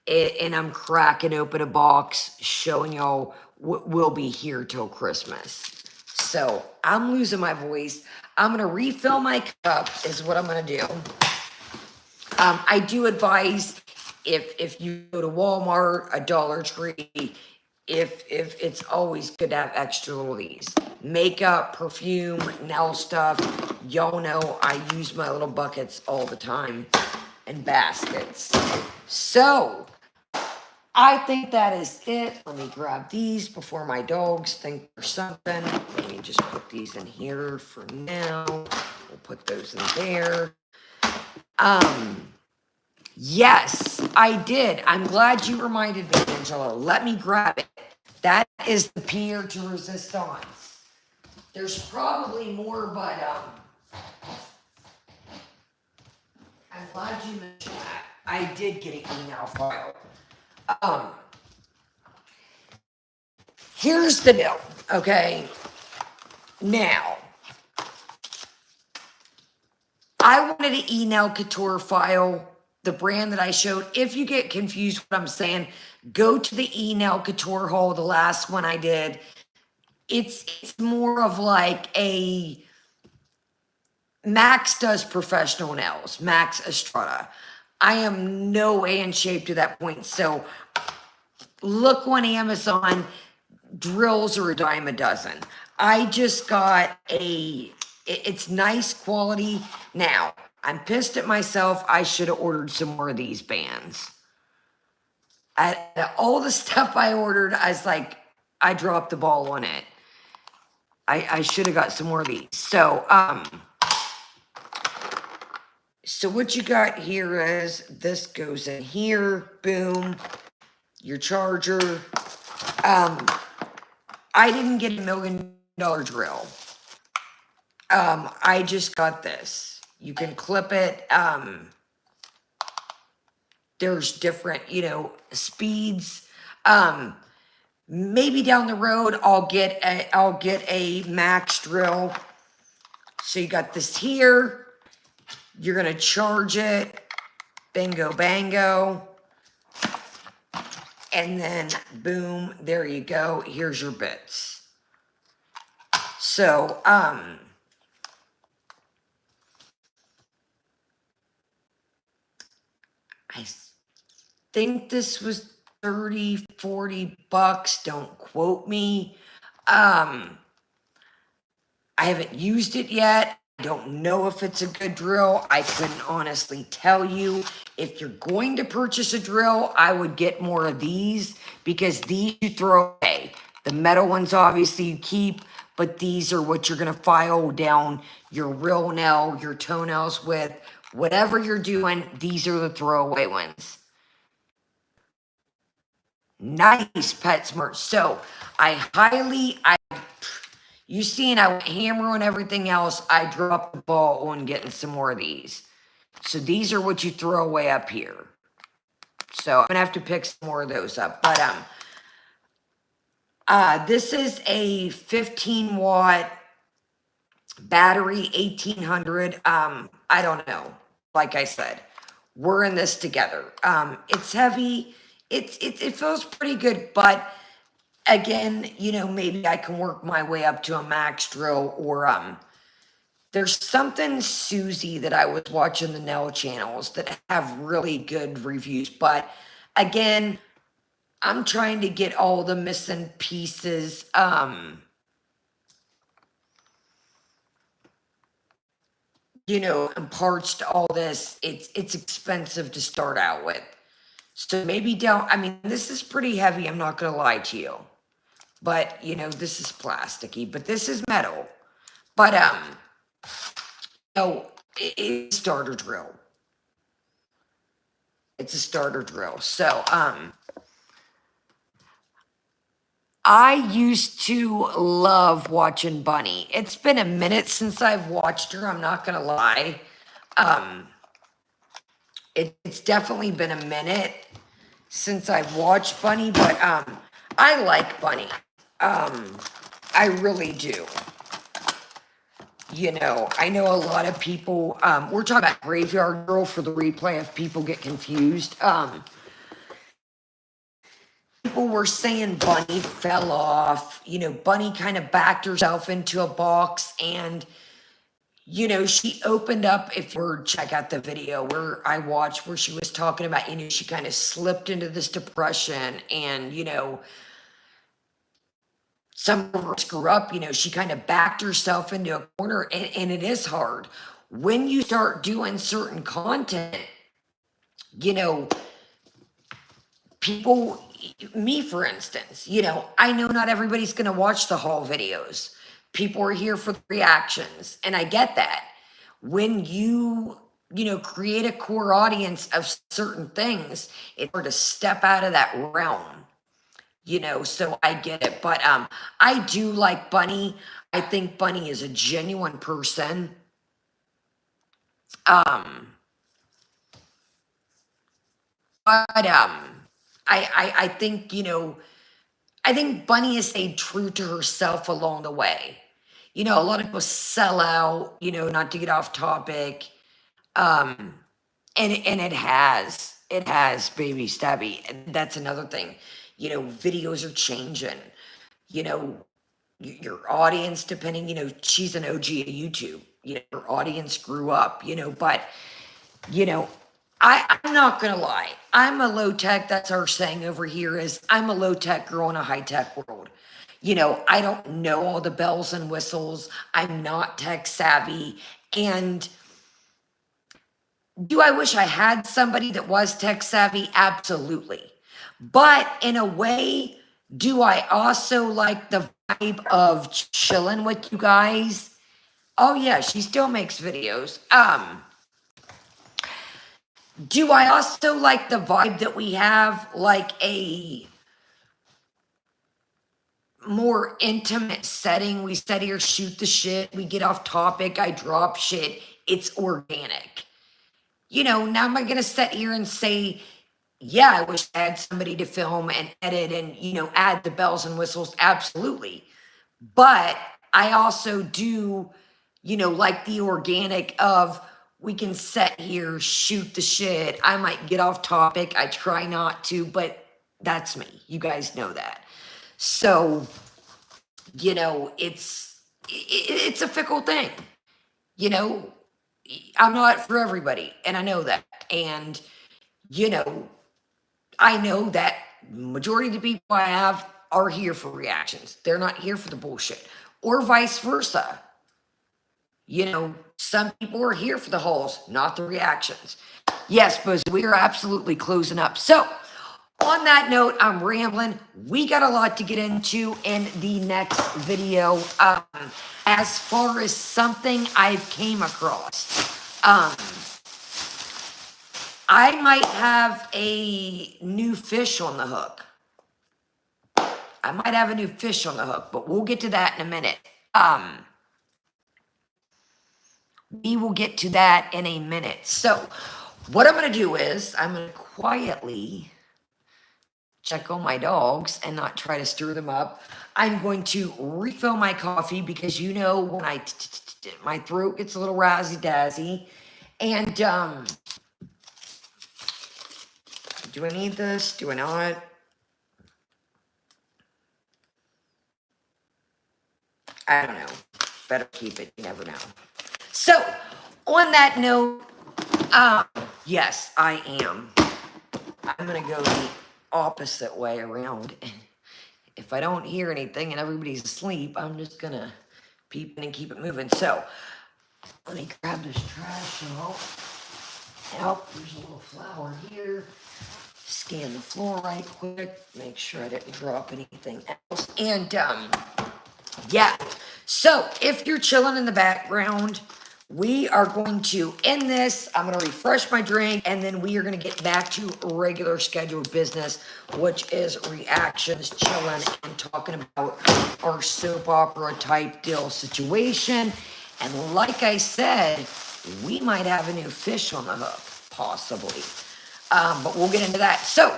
[SPEAKER 1] and I'm cracking open a box showing y'all what will be here till Christmas. So I'm losing my voice. I'm going to refill my cup is what I'm going to do. I do advise if you go to Walmart, a Dollar Tree, if it's always good to have extra of these. Makeup, perfume, nail stuff. Y'all know I use my little buckets all the time and baskets. So I think that is it. Let me grab these before my dogs think there's something. Let me just put these in here for now. We'll put those in there. Yes, I did. I'm glad you reminded me, Angela. Let me grab it. That is the Pier to Resistance. There's probably more, but I'm glad you mentioned that. I did get an email file. Here's the deal, okay? Now, I wanted an email couture file, the brand that I showed. If you get confused what I'm saying, go to the email couture haul, the last one I did. It's more of like a Max does professional nails, Max Estrada. I am no way in shape to that point. So look on Amazon, drills are a dime a dozen. I just got it's nice quality. Now, I'm pissed at myself. I should have ordered some more of these bands. All the stuff I ordered, I was like, I dropped the ball on it. I should have got some more of these. So what you got here is, this goes in here, boom, your charger. I didn't get $1 million drill. I just got this. You can clip it. There's different, speeds. Maybe down the road I'll get a max drill. So you got this here. You're gonna charge it. Bingo bango. And then boom, there you go. Here's your bits. So I think this was 30, 40 bucks. Don't quote me. I haven't used it yet. I don't know if it's a good drill. I couldn't honestly tell you. If you're going to purchase a drill, I would get more of these, because these you throw away. The metal ones obviously you keep, but these are what you're gonna file down your real nail, your toenails with. Whatever you're doing, these are the throwaway ones. Nice PetSmart. So you seen I went hammer on everything else. I dropped the ball on getting some more of these. So these are what you throw away up here. So I'm gonna have to pick some more of those up. But this is a 15-watt battery, 1800. I don't know. Like I said, we're in this together. It's heavy. It feels pretty good, but again, maybe I can work my way up to a max drill, or there's something Susie that I was watching the nail channels that have really good reviews, but again, I'm trying to get all the missing pieces, and parts to all this. It's expensive to start out with. So maybe this is pretty heavy, I'm not gonna lie to you. But, this is plasticky, but this is metal. But, it's a starter drill. It's a starter drill. So, I used to love watching Bunny. It's been a minute since I've watched her, I'm not gonna lie. It's definitely been a minute since I've watched Bunny, but I like Bunny. I really do. I know a lot of people, we're talking about Graveyard Girl for the replay if people get confused. People were saying Bunny fell off. Bunny kind of backed herself into a box, and she opened up. If you check out the video where I watched, where she was talking about, she kind of slipped into this depression, and some of her screw up, she kind of backed herself into a corner, and it is hard. When you start doing certain content, people, me for instance, I know not everybody's going to watch the haul videos. People are here for the reactions, and I get that. When you create a core audience of certain things, it's hard to step out of that realm. So I get it. But I do like Bunny. I think Bunny is a genuine person. But I think, I think Bunny has stayed true to herself along the way. A lot of people sell out, not to get off topic. And it has, baby stabby. And that's another thing. Videos are changing. Your audience, depending, she's an OG of YouTube. your audience grew up, but, you know, I'm not going to lie. I'm a low tech. That's our saying over here is I'm a low tech girl in a high tech world. I don't know all the bells and whistles. I'm not tech savvy. And do I wish I had somebody that was tech savvy? Absolutely. But in a way, do I also like the vibe of chilling with you guys? Oh yeah, she still makes videos. Do I also like the vibe that we have, like a more intimate setting? We sit here, shoot the shit, we get off topic, I drop shit. It's organic. Now am I gonna sit here and say, yeah, I wish I had somebody to film and edit and, add the bells and whistles? Absolutely. But I also do, like the organic of we can sit here, shoot the shit. I might get off topic. I try not to, but that's me. You guys know that. So, it's a fickle thing. I'm not for everybody, and I know that. And, you know, I know that majority of the people I have are here for reactions. They're not here for the bullshit, or vice versa. Some people are here for the hauls, not the reactions. Yes, but we are absolutely closing up. So, on that note, I'm rambling. We got a lot to get into in the next video. As far as something I've came across, I might have a new fish on the hook. But we'll get to that in a minute. We will get to that in a minute. So, what I'm going to do is I'm going to quietly check on my dogs and not try to stir them up. I'm going to refill my coffee because when my throat gets a little razzy-dazzy. And do I need this? Do I not? I don't know. Better keep it. You never know. So, on that note, yes, I am. I'm going to go the opposite way around. If I don't hear anything and everybody's asleep, I'm just going to peep in and keep it moving. So, let me grab this trash out. Oh, there's a little flower here. Scan the floor right quick. Make sure I didn't drop anything else. And, yeah. So, if you're chilling in the background, we are going to end this. I'm going to refresh my drink, and then we are going to get back to regular scheduled business, which is reactions, chilling, and talking about our soap opera type deal situation. And like I said, we might have a new fish on the hook, possibly. But we'll get into that. So,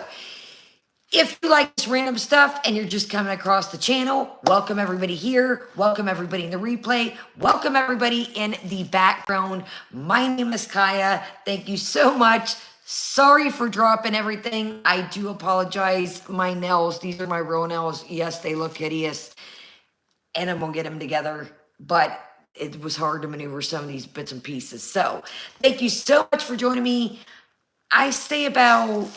[SPEAKER 1] if you like this random stuff and you're just coming across the channel, welcome everybody here. Welcome everybody in the replay. Welcome everybody in the background. My name is Kaya. Thank you so much. Sorry for dropping everything. I do apologize. My nails, these are my real nails. Yes, they look hideous. And I'm going to get them together. But it was hard to maneuver some of these bits and pieces. So thank you so much for joining me. I stay about...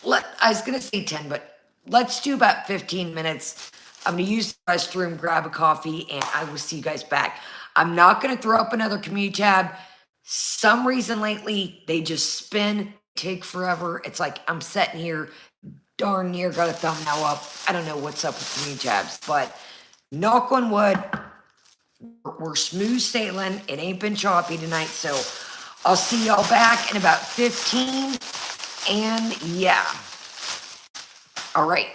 [SPEAKER 1] I was going to say 10, but let's do about 15 minutes. I'm going to use the restroom, grab a coffee, and I will see you guys back. I'm not going to throw up another community tab. Some reason lately, they just spin, take forever. It's like I'm sitting here, darn near got a thumbnail up. I don't know what's up with community tabs, but knock on wood, we're smooth sailing. It ain't been choppy tonight, so I'll see y'all back in about 15. And yeah. All right.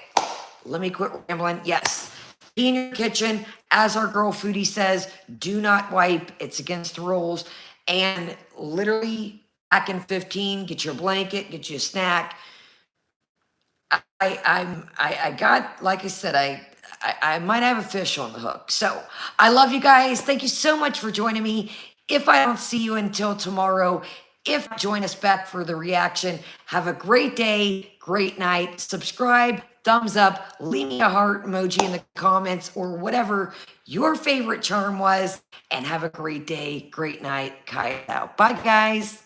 [SPEAKER 1] Let me quit rambling. Yes. Be in your kitchen. As our girl Foodie says, do not wipe. It's against the rules. And literally back in 15, get your blanket, get you a snack. I got, like I said, I might have a fish on the hook. So I love you guys. Thank you so much for joining me. If I don't see you until tomorrow, join us back for the reaction. Have a great day, great night. Subscribe, thumbs up, leave me a heart emoji in the comments or whatever your favorite charm was, and have a great day, great night. Kai out. Bye, guys.